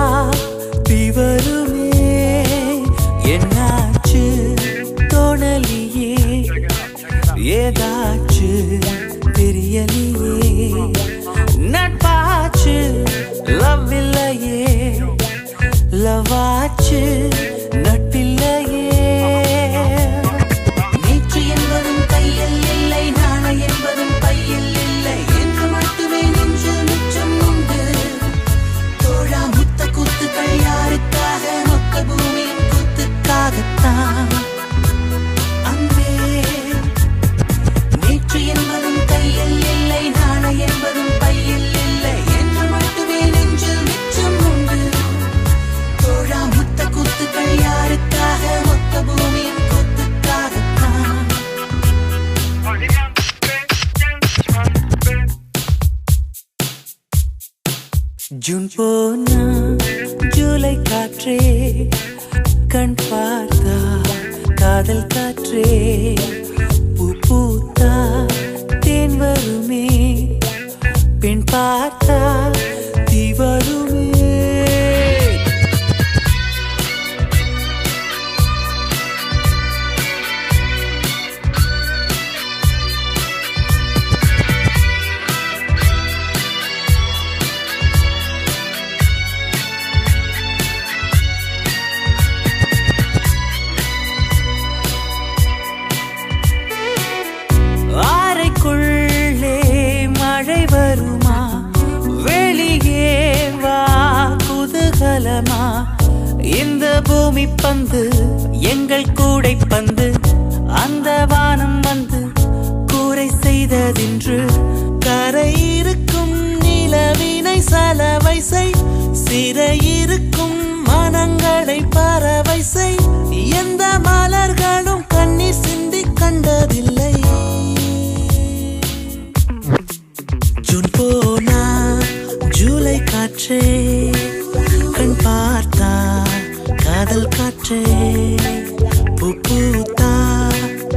திவருமே என்னாச்சு தோணலியே ஏதாச்சு தெரியலையே நட்பாச்சு லவ் இல்லையே லவாச்சு நட்பில்லையே நேற்று என்பதும் கையில் இல்லை நாளை என்பதும் பையில் இல்லை என்று மட்டுமே நெஞ்சில் மிச்சம் உண்டு தோழா முத்த கூத்துக்கள் யாருக்காக மொத்த பூமியின் கூத்துக்காகத்தான் அன்பே நேற்று என்பதும் கையில் இல்லை நாளை என்பதும் பையில் இல்லை என்று மட்டுமே நெஞ்சில் மிச்சம் உண்டு தோழா முத்த கூத்துக்கள் யாருக்காக மொத்த பூமியின் கூத்துக்காகத்தான் ஜூன் போனா ஜூலை காற்றே கண் பார்த்தா காதல் காற்றே பூ பூத்தா தேன் வருமே பெண் பார்த்தா தீ வருமே அறைக்குள்ளே மழை வருமா வெளியே வா குதூகலமா இந்த பூமி பந்து எங்கள் கூடை பந்து அந்த வானம் வந்து கூரை செய்ததென்று கரை இருக்கும் நிலவினை சலவை செய் சிறையிருக்கும் மனங்களை பறவை செய் எந்த மலர்களும் கண்ணீர் சிந்தி கண்டதில்லை ஜூன் போனா ஜூலை காற்றே கண் பார்த்தா காதல் காற்றே பூ பூத்தா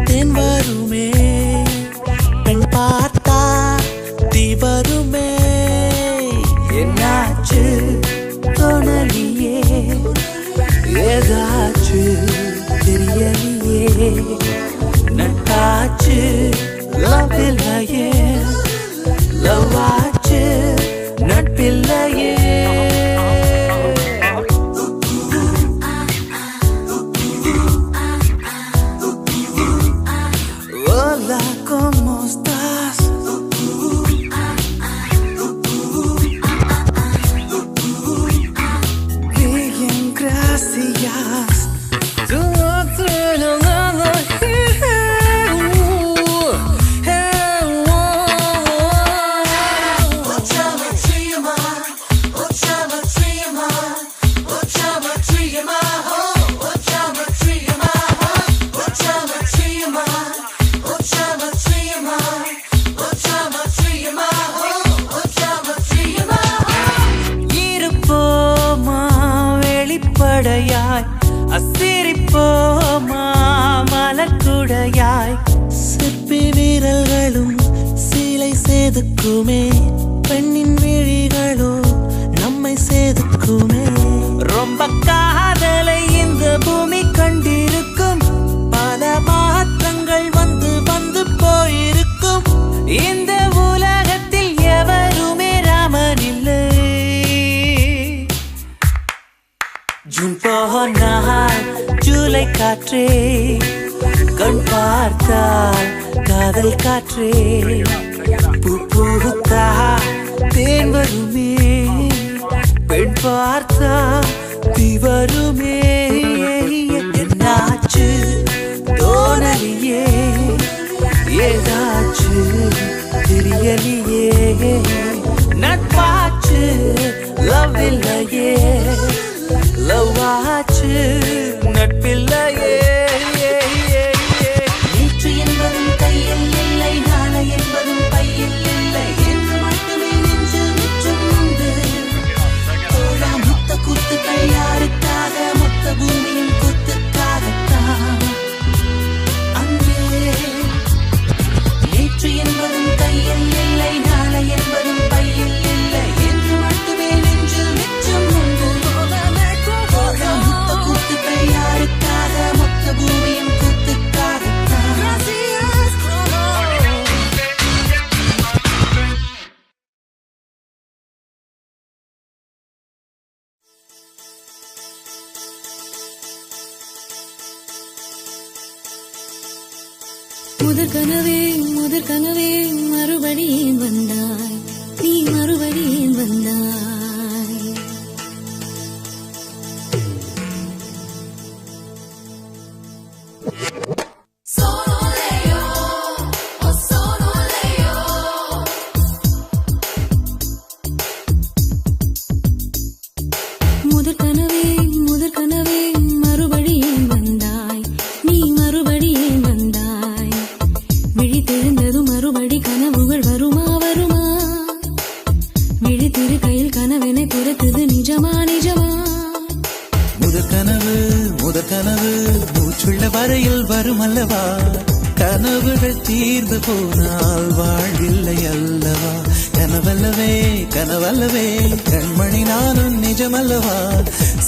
தேன் வருமே பெண் பார்த்தா தீ வருமே என்னாச்சு தோணலியே ஏதாச்சு தெரியலையே நட்டாச்சு லவ் இல்லையே லவாச்சு நட்பில்லையே Hola, ¿cómo estás? Bien, gracias. இருப்போமா வெளிப்படையாய் அசிரிப்போமா மலக்குடையாய் சிற்பி வீரர்களும் சிலை செதுக்குமே பெண்ணின் விழிகளோ நம்மை செதுக்குமே ரொம்ப காதலை இந்த பூமி கண்டிருக்கும் பல மாற்றங்கள் வந்து வந்து போயிருக்கும் இந்த உலகத்தில் எவருமே ராமன் இல்லை ஜூன் போனால் ஜூலை காற்றே கண் பார்த்தால் காதல் காற்றே பூ பூத்தா தேன் வருமே பெண் பார்த்தா தீ வருமே என்னாச்சு தோணலியே ஏதாச்சு தெரியலையே நட்பாச்சு லவ் இல்லையே லவாச்சு நட்பில்லையே நேற்று என்பதும் கையில் இல்லை நாளை என்பதும் பையில் இல்லை என்று மட்டுமே நெஞ்சில் மிச்சம் உண்டு தோழா முத்த கூத்துக்கள் யாருக்காக மொத்த பூமியின் கூத்துக்காகத்தான் அன்பே நேற்று என்பதும் கையில் இல்லை நாளை என்பதும் பையில் இல்லை என்று மட்டுமே நெஞ்சில் மிச்சம் முதற் கனவே மறுபடியும் வந்தாய், நீ மறுபடியும் வந்தாய். முதற் கனவே மறுபடியும் வந்தாய், நீ மறுபடியும் வந்தாய். விழித்தெழுந்ததும் மறுபடி கனவுகள் வருமா வருமா? விழித்திரு கையில் கனவென துரத்துது நிஜமா நிஜமா? முதற் கனவு மூச்சுள்ள வரையில் வரும் அல்லவா? கனவுகள் தீர்ந்து போனால் வாழ்வில்லை அல்லவா? கனவல்லவே கண்மணி நானும் நிஜமல்லவா?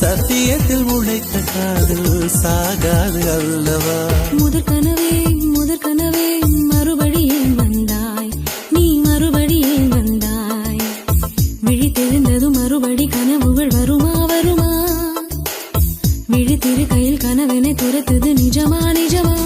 சத்தியத்தில் உழைத்த காதல் சாகாது அல்லவா? முதற் கனவே மறுபடியும் வந்தாய், நீ மறுபடியும் வந்தாய். விழித்தெழுந்ததும் மறுபடி கனவுகள் வருமா வருமா? விழித்திரு கையில் கனவென துரத்துது நிஜமா நிஜமா?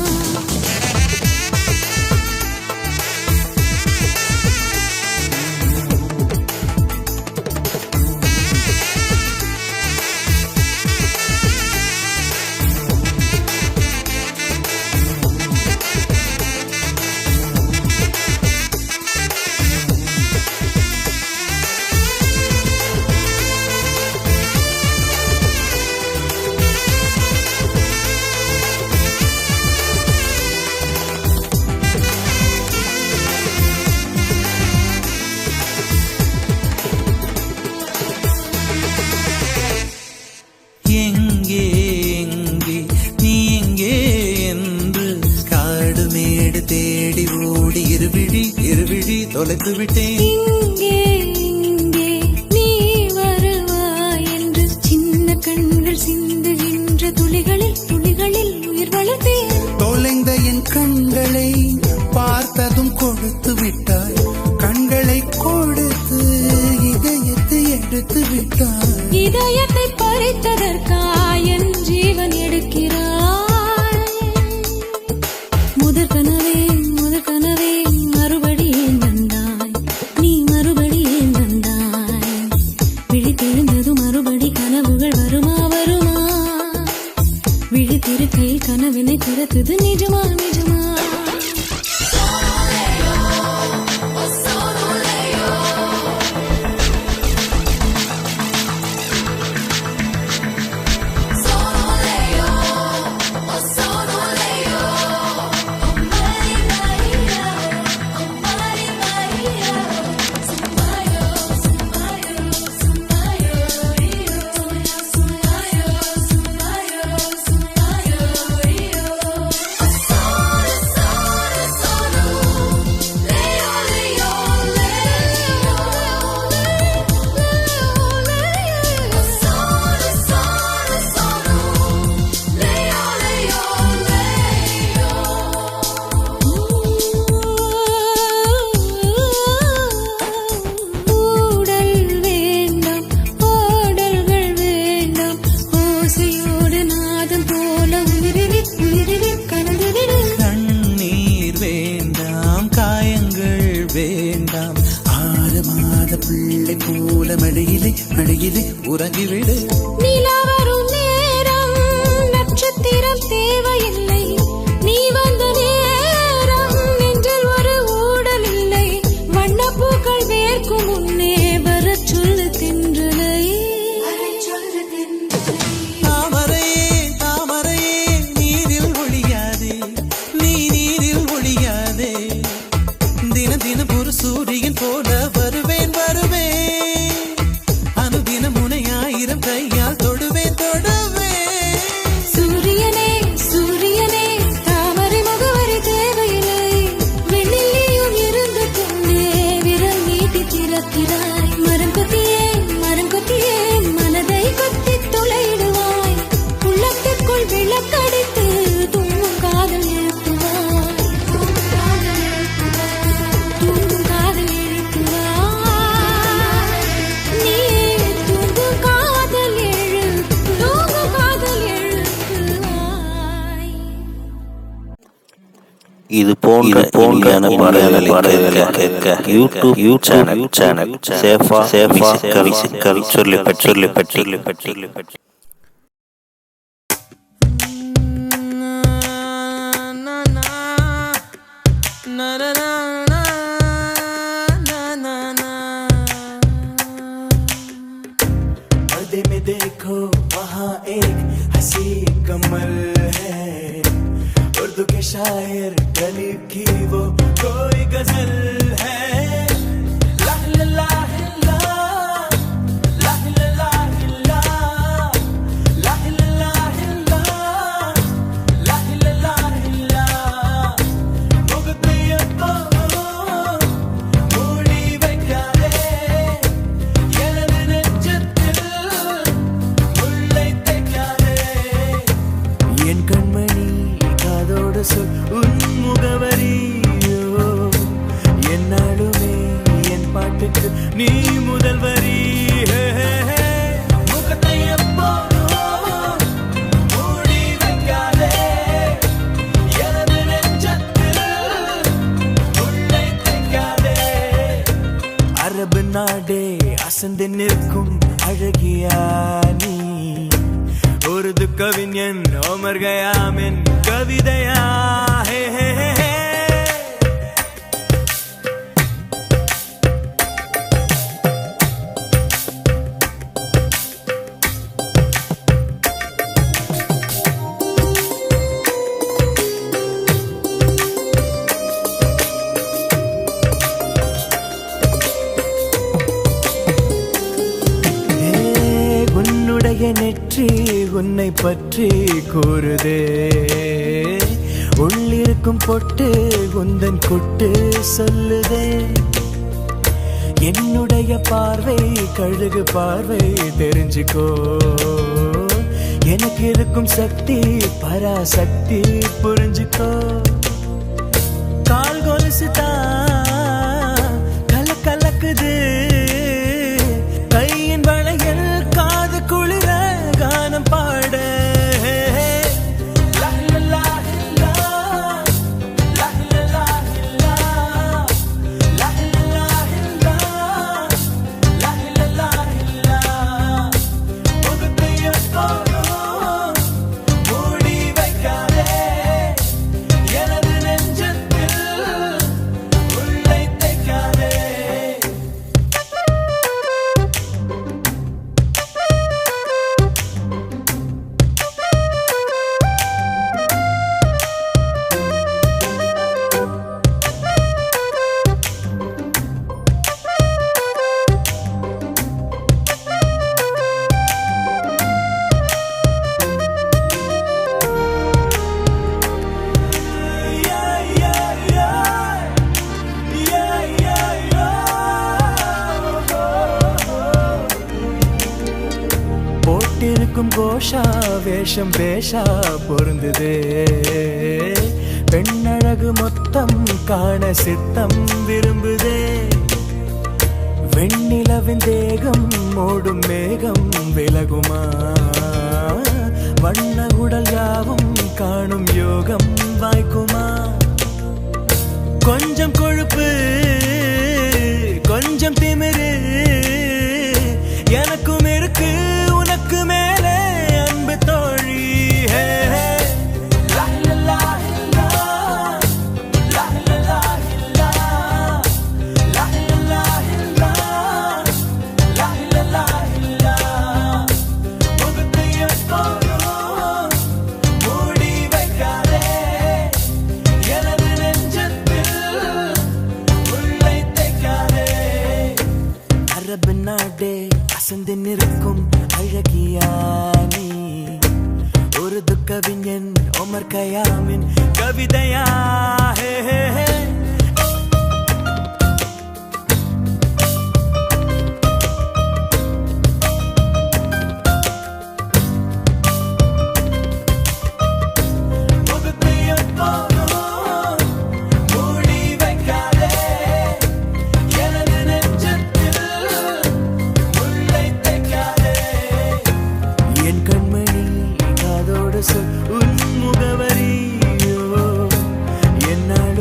தொலைத்து விட்டேன். இங்கே நீ வருவாய் என்று சின்ன கண்கள் சிந்துகின்ற துளிகளில் உயிர் வளர்த்தேன். தொலைந்த என் கண்களை பார்த்ததும் கொடுத்து விட்டாய். கண்களை கொடுத்து இதயத்தை எடுத்து விட்டாய். இதயத்தை பறித்ததற்காய் என் ஜீவன் எடுக்கிறாய். முதற் கனவே மறுபடியும் வந்தாய், நீ மறுபடியும் வந்தாய். விழித்தெழுந்ததும் மறுபடி கனவுகள் வருமா வருமா? விழித்திரு கையில் கனவினை துரத்துது நிஜமா நிஜமா? மடியிலே உறங்கிவிடு. நிலா வரும் நேரம் நட்சத்திரம் தேவையில்லை. நீ வந்த நேரம் நெஞ்சில் ஒரு ஊடல் இல்லை. வண்ணப்பூக்கள் வேர்க்கும் முன்னே வரச் சொல்லு தென்றலை. தாமரையே நீரில் ஒழியாதே, நீ நீரில் ஒழியாதே. தினம் தினம் ஒரு சூரியன் போல வருவேன். அனுதினம் உன்னை 1000 கையால் தொடுவேன். சூரியனே தாமரை முகவரி தேவையில்லை. வெண்ணிலையும் இருந்து கொண்டே விரல் நீட்டி திறக்கிறாய். மரம் கொத்தியே மனதை கொத்தி துளையிடுவாய். உள்ளத்துக்குள் விளக்கடித்து தூங்கும் காதல் எழுப்புவாய். தூங்கும் காதல் எழுப்புவாய். நீ தூங்கும் காதல் எழு இது போன்ற பாடல்களை கேட்க யூடியூப் சேனல் சேஃபா சொல்லிப்பட்டி. पर्दे में देखो वहाँ एक हंसी कमल है, उर्दू के शायर गलीब की वो कोई गजल है। ला ला ला ला, ला ला ला ला, ला ला ला ला, ला ला ला ला, मुगतियप्पो மூடி வைக்காதே எனது நெஞ்சத்தில் முல்லை தைக்காதே. என் கண்மணி காதோடு சொல் உன் முகவரியோ, என்னாலுமே என் பாட்டுக்கு நீ முதல் வரி. முகத்தை எப்போதும் மூடி வைக்காதே எனது நெஞ்சத்தில் முல்லை தைக்காதே. அரபு நாடே அசந்து நிற்கும் அழகியா நீ, உருது கவிஞன் ஓமர் கயாமின் கவிதையா. ஹே ஹே ஹே ஹே. உன்னுடைய நெற்றி உன்னை பற்றி கூறுதே, உள்ளிருக்கும் பொட்டு உந்தன் கொட்டு சொல்லுதே. என்னுடைய பார்வை கழுகு பார்வை தெரிஞ்சுக்கோ, எனக்கு இருக்கும் சக்தி பராசக்தி புரிஞ்சுக்கோ. கால் கொலுசு தான் கலக்குது, கையின் வளையல் காது குளிர கானம் பாட. லா லா லா லா, லா லா லா லா, லா லா லா லா, லா லா லா, முகத்தை எப்போதும் மூடி வைக்காதே எனது நெஞ்சத்தில் முல்லை தைக்காதே. போட்டிருக்கும் கோஷா வேஷம் பேஷா பொருந்துதே, பெண்ணழகு மொத்தம் காண சித்தம் விரும்புதே. வெண்ணிலவின் தேகம் மூடும் மேகம் விலகுமா, வண்ண உடல் யாவும் காணும் யோகம் வாய்க்குமா. கொஞ்சம் கொழுப்பு கொஞ்சம் திமிரு எனக்கும் இருக்கு உனக்கு மேலே அன்பு தோழி. ஹே ஹே. லா லா லா லா, லா லா லா லா, லா லா லா லா, லா லா லா லா, முகத்தை எப்போதும் மூடி வைக்காதே எனது நெஞ்சத்தில் முல்லை தைக்காதே. அரபு நாடே அசந்து நிற்கும் அழகியா நீ, உருது கவிஞன் ஓமர் கயாமின் கவிதையா. ஹே ஹே ஹே. முகத்தை எப்போதும் மூடி வைக்காதே எனது நெஞ்சத்தில் முல்லை தைக்காதே. என் கண்மணி காதோடு சொல் உன் முகவரியோ, என்னால்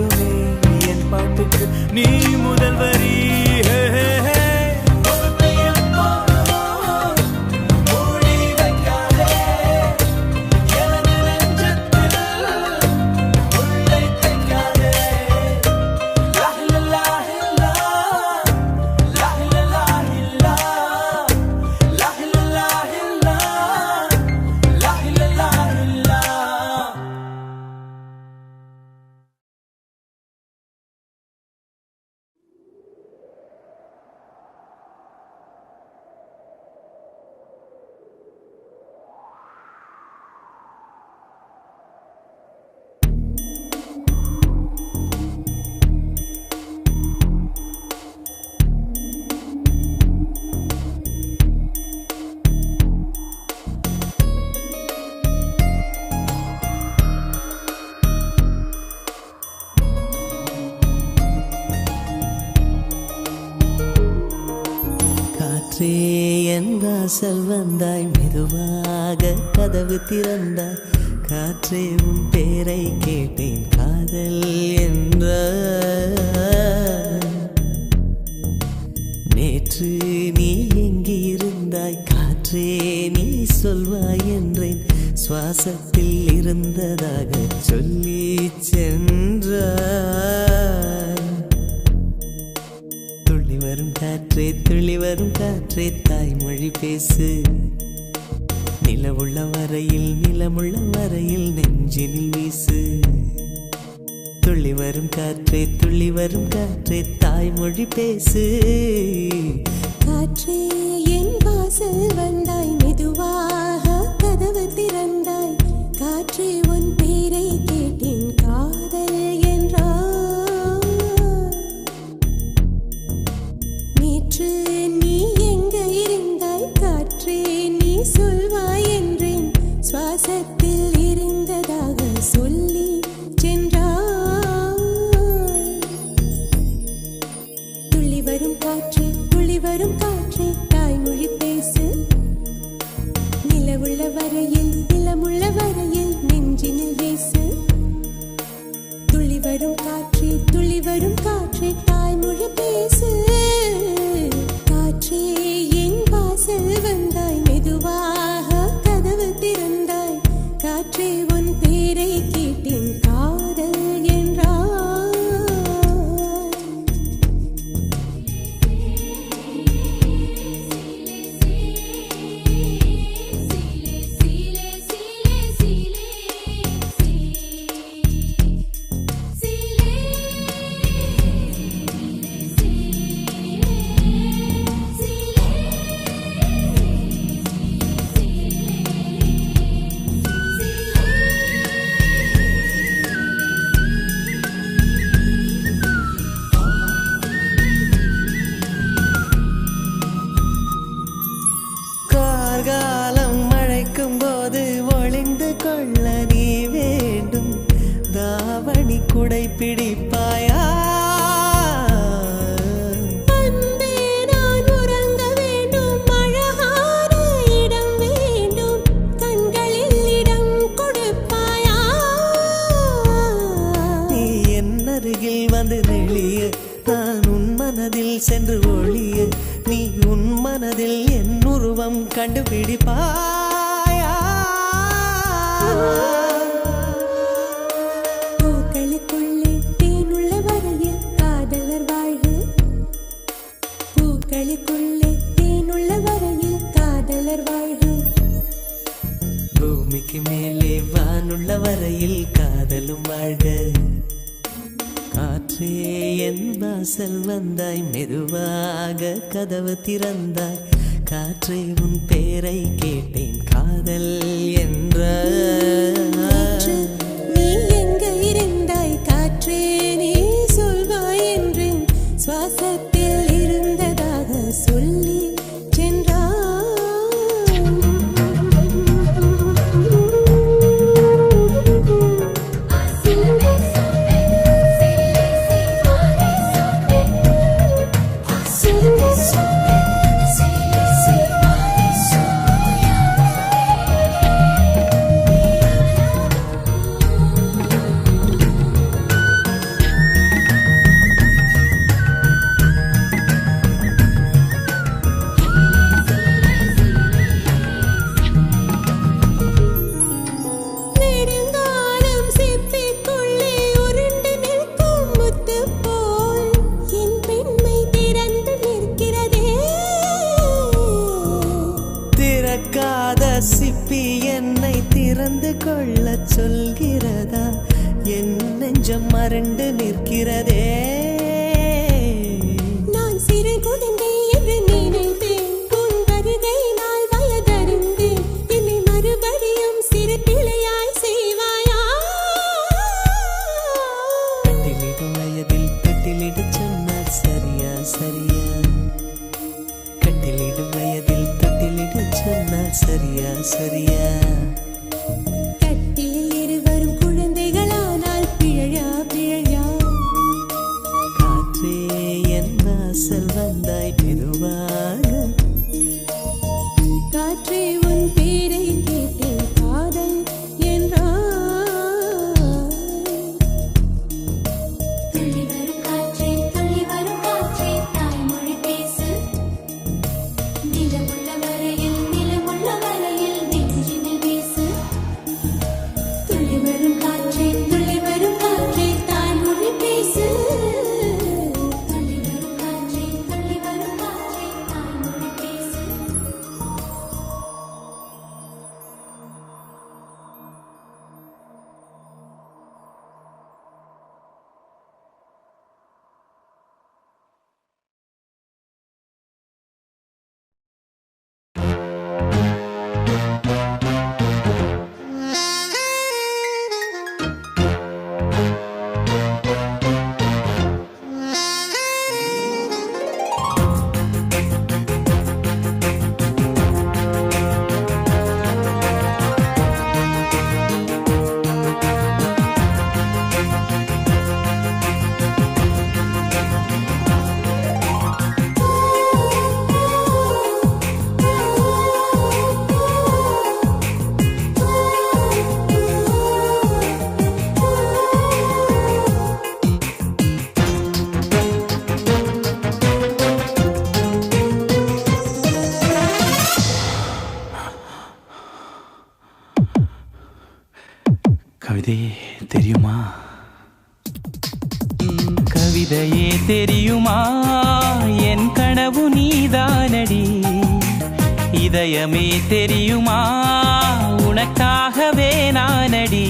காற்றே என் வாசல் வந்தாய் மெதுவாக கதவு திறந்தாய் காற்றே உன் பேரை கேட்டேன் காதல் என்ற நேற்று நீ எங்கிருந்தாய் காற்றே நீ சொல்வாய் என்றேன் சுவாசத்தில் இருந்ததாக சொல்லி சென்றாய் துள்ளி வரும் காற்றே தாய்மொழி பேசு நிலமுள்ள வரையில் நெஞ்சினில் வீசு துள்ளி வரும் காற்றே தாய்மொழி பேசு காற்றே என் வாசல் வந்தாய் மெதுவாக கதவு திறந்தாய் காற்றே உன் பேரை கேட்டேன் காதல் என்றாய் நேற்று நீ எங்க இருந்தாய் காற்றே நீ சொல்வாய் என்றேன் சுவாசத்தில் இருந்ததாக சொல்லி சென்றாய் துள்ளி வரும் காற்றே தாய்மொழி பேசு நிலமுள்ள வரையில் நெஞ்சினில் வீசு துள்ளி வரும் காற்றே தாய்மொழி பேசு காற்றே என் வாசல் வந்தாய் மெதுவாக கதவு திறந்தாய் காற்றே உன் பேரை கேட்டேன் காதல் என்றாய் கார்காலம் மழைக்கும் போது ஒளிந்து கொள்ள நீ வேண்டும் தாவணி குடை பிடிப்பாயா அன்பே நான் உறங்க வேண்டும் அழகான இடம் வேண்டும் கண்களில் இடம் கொடுப்பாயா நீ என் அருகில் வந்து நெளிய நான் உன் மனதில் சென்று ஒளிய நீ உன் மனதில் என் உருவம் கண்டுபிடிப்பாயா பூக்களுக்குள்ளே தேனுள்ள வரையில் காதலர் வாழ்வு பூக்களுக்குள்ளே தேனுள்ள வரையில் காதலர் வாழ்வு பூமிக்கு மேலே வானுள்ள வரையில் காதலும் வாழ்க காற்றே என் வாசல் வந்தாய் மெதுவாக கதவு திறந்தாய் காற்றே உன் பேரை கேட்டேன் காதல் என்ற நேற்று நீ எங்க இருந்தாய் காற்றே நீ சொல்வாய் என்றேன் சுவாசத்தில் இருந்ததாக சொல்லி நெடுங்காலம் சிப்பிக்குள்ளே உருண்டு நிற்கும் முத்து போல் என் பெண்மை திறந்து நிற்கிறதே திறக்காத சிப்பி என்னை திறந்து கொள்ள சொல்கிறதா என் நெஞ்சம் மறண்டு நிற்கிறதே நான் சிறு குழந்தை என்று நினைத்தேன் உன் வருகை நாள் வயதறிந்தேன் என்னை மறுபடியும் சிறு பிள்ளையாய் செய்வாயா கட்டிலிடும் வயதில் கட்டிலிடு சொன்னால் சரியா சரியா கட்டிலிடும் வயதில் கட்டிலிடு சொன்னால் சரியா சரியா கட்டிலில் இருவரும் குழந்தைகளானால் பிழையா பிழையா காற்றே என் வாசல் வந்தாய் மெதுவாக தெரியுமா என் கனவு நீதானடி இதயமே தெரியுமா உனக்காகவே நானடி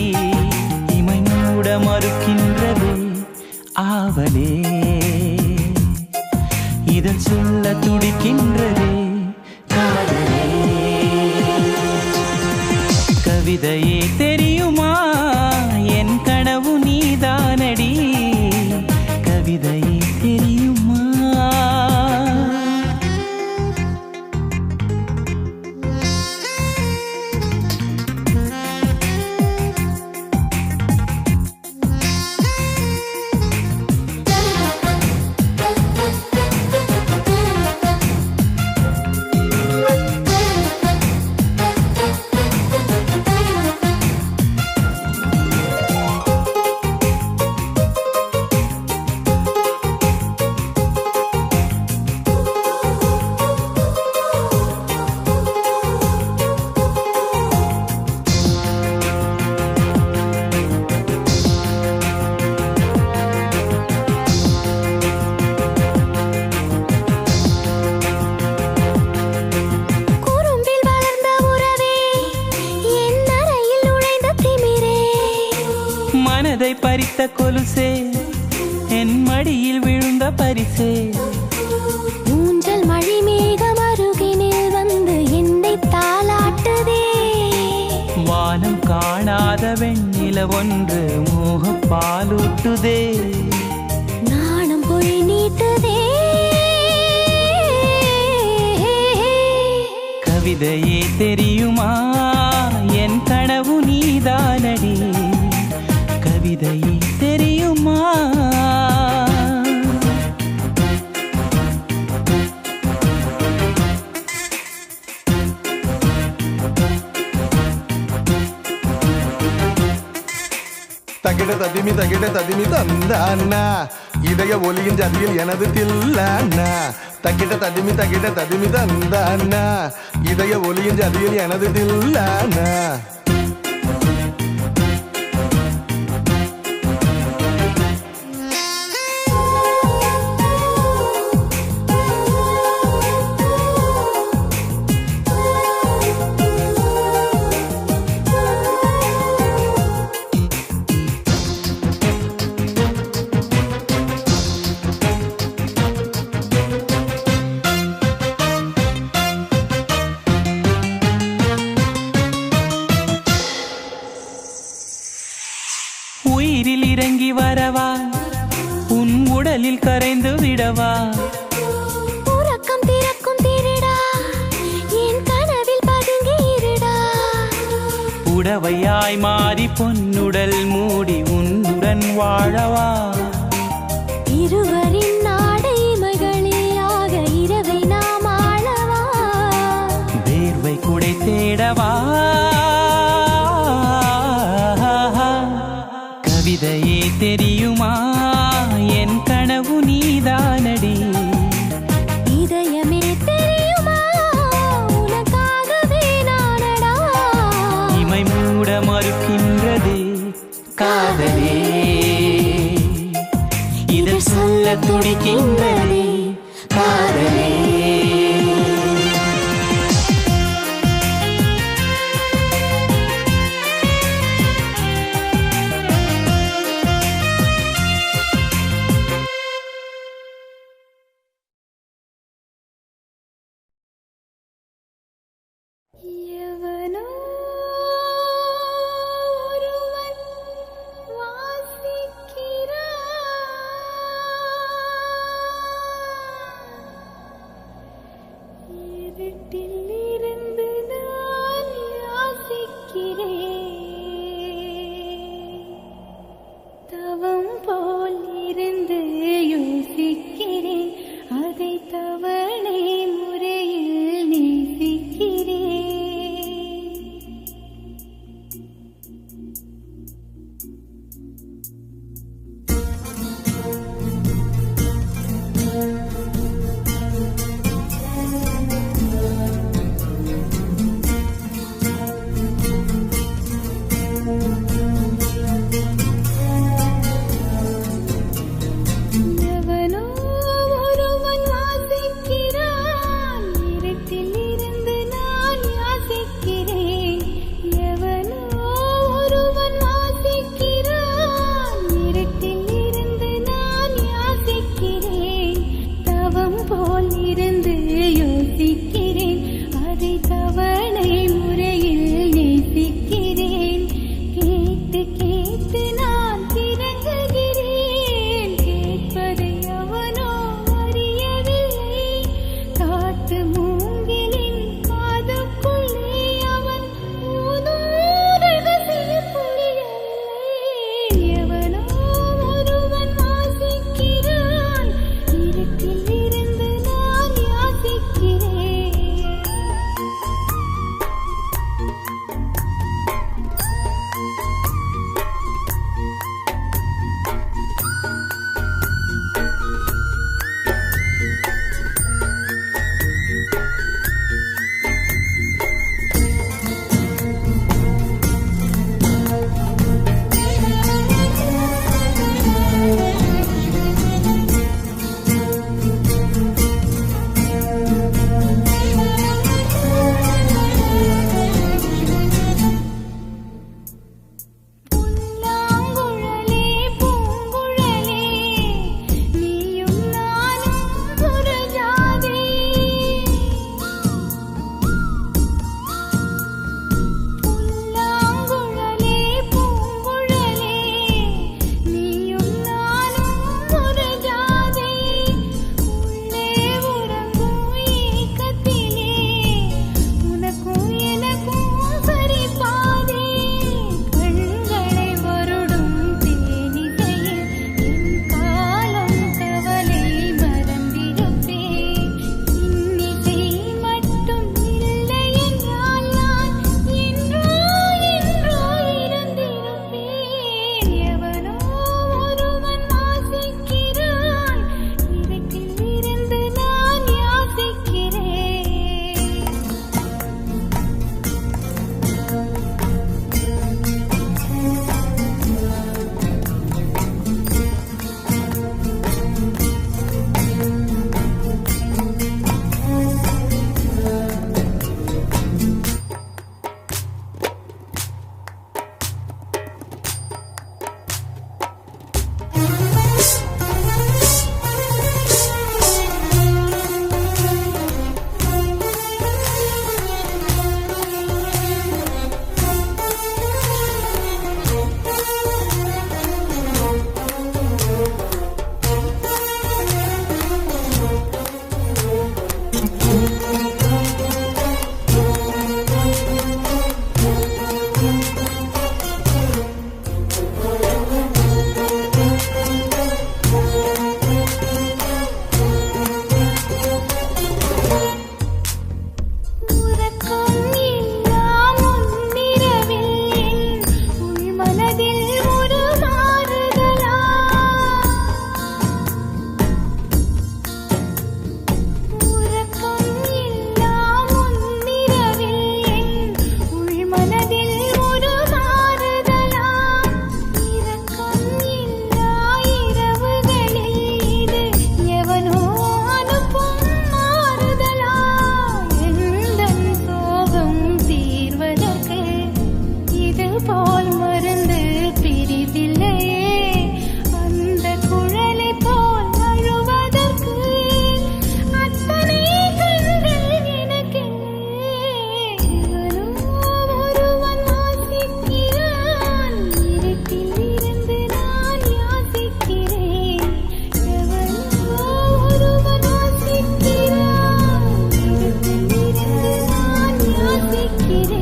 இமை மூட மறுக்கின்றது ஆவலே இதன் சொல்ல துடிக்கின்றதே காதலே கவிதையே தெரியுமா என் கனவு நீதானடி கவிதையே தெரியுமா மனதை பறித்த கொலுசே என் மடியில் விழுந்த பரிசே ஊஞ்சல் மழை மேகம் அருகினில் வந்து என்னை தாலாட்டுதே வானம் காணாத வெண்ணில ஒன்று மோகப் பாலூட்டுதே நாணம் பொய் நீட்டுதே கவிதையே தெரியுமா என் கனவு நீதானடி கவிதையே தெரியுமா தகிட ததிமி தந்தானா இதய ஒலியின் ஜதியில் எனது தில்லானா தகிட ததிமி தந்தானா இதய ஒலியின் ஜதியில் எனது தில்லானா உயிரில் இறங்கி வரவா உன் உடலில் கரைந்து விடவா உறக்கம் திறக்கும் திருடா என் கனவில் பதுங்கி இருடா உடவையாய் மாறி பொன்னுடல் மூடி உன்னுடன் வாழவா இருவரின் நாடை மகளியாக இரவை நாம் ஆளவா வேர்வை குடை தேடவா கவிதையே தெரியுமா என் கனவு நீதானடி இதயமே தெரியுமா உனக்காகவே நானடா இமை மூட மறுக்கின்றதே காதலே இதழ் சொல்ல துடிக்கின்றதே காதலே எவனோ ஒருவன் வாசிக்கிறான் இருட்டில் இருந்து நான் யாசிக்கிறேன் தவம் போல் இருந்து யோசிக்கிறேன் அதை தவணை முறையில் நேசிக்கிறேன் போல் இருந்து யோசிக்கிறேன், அதை தவணை முறையில் நேசிக்கிறேன். கேட்டு கேட்டு நான் திறங்குகிறேன், கேட்பதை அவனோ அறியவில்லை. காட்டு மூங்கிலின் காதுக்குள்ளே அவன் ஊதும் ரகசியம் புரியவில்லை. எவனோ ஒருவன் வாசிக்கிறான், இருட்டில் இருந்து நான் யாசிக்கிறேன். புல்லாங்குழலே பூங்குழலே, நீயும் நானும் ஒரு ஜாதி. புல்லாங்குழலே பூங்குழலே, நீயும் நானும் ஒரு ஜாதி. உள்ளே உறங்கும் ஏக்கத்திலே உனக்கும் எனக்கும் சரி பாதி. கண்களை வருடும் தேனிசையில் என் காலம் கவலை மறந்திருப்பேன். இன்னிசை மட்டும் இல்லை என்றால் நான் என்றோ என்றோ இறந்திருப்பேன். எவனோ ஒருவன் வாசிக்கிறான், இருட்டில் இருந்து நான் யாசிக்கிறேன். உறக்கம் இல்லா முன்னிரவில் என் உள்மனதில் ஒரு மாறுதலா. உறக்கம் இல்லா முன்னிரவில் என் உள்மனதில் ஒரு மாறுதலா. இரக்கம் இல்லா இரவுகளில் இது எவனோ அனுப்பும் மாறுதலா. எந்தன் சோகம் தீர்வதற்கு இது போல் மருந்து பிரிவில்லையே. அந்த குழலை போல் அழுவதற்கு அத்தனை கண்கள் எனக்கில்லை. எவனோ ஒருவன் வாசிக்கிறான், இருட்டில் இருந்து நான் யாசிக்கிறேன். எவனோ ஒருவன் வாசிக்கிறான், இருட்டில் இருந்து நான் யாசிக்கிறேன்.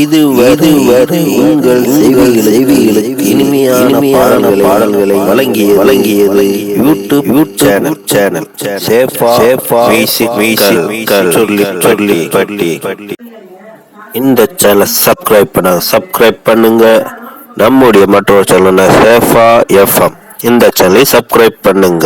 இதுவரை உங்கள் செவிகளுக்கு இனிமையான பாடல்களை வழங்கியது யூடியூப் சேனல் சேஃபா மியூசிக்கல் சொல்லி பட்டி. இந்த சேனலை சப்ஸ்கிரைப் பண்ணுங்க. நம்முடைய மற்றொரு சேனல் சேஃபா எஃப்எம், இந்த சேனலை சப்ஸ்கிரைப் பண்ணுங்க.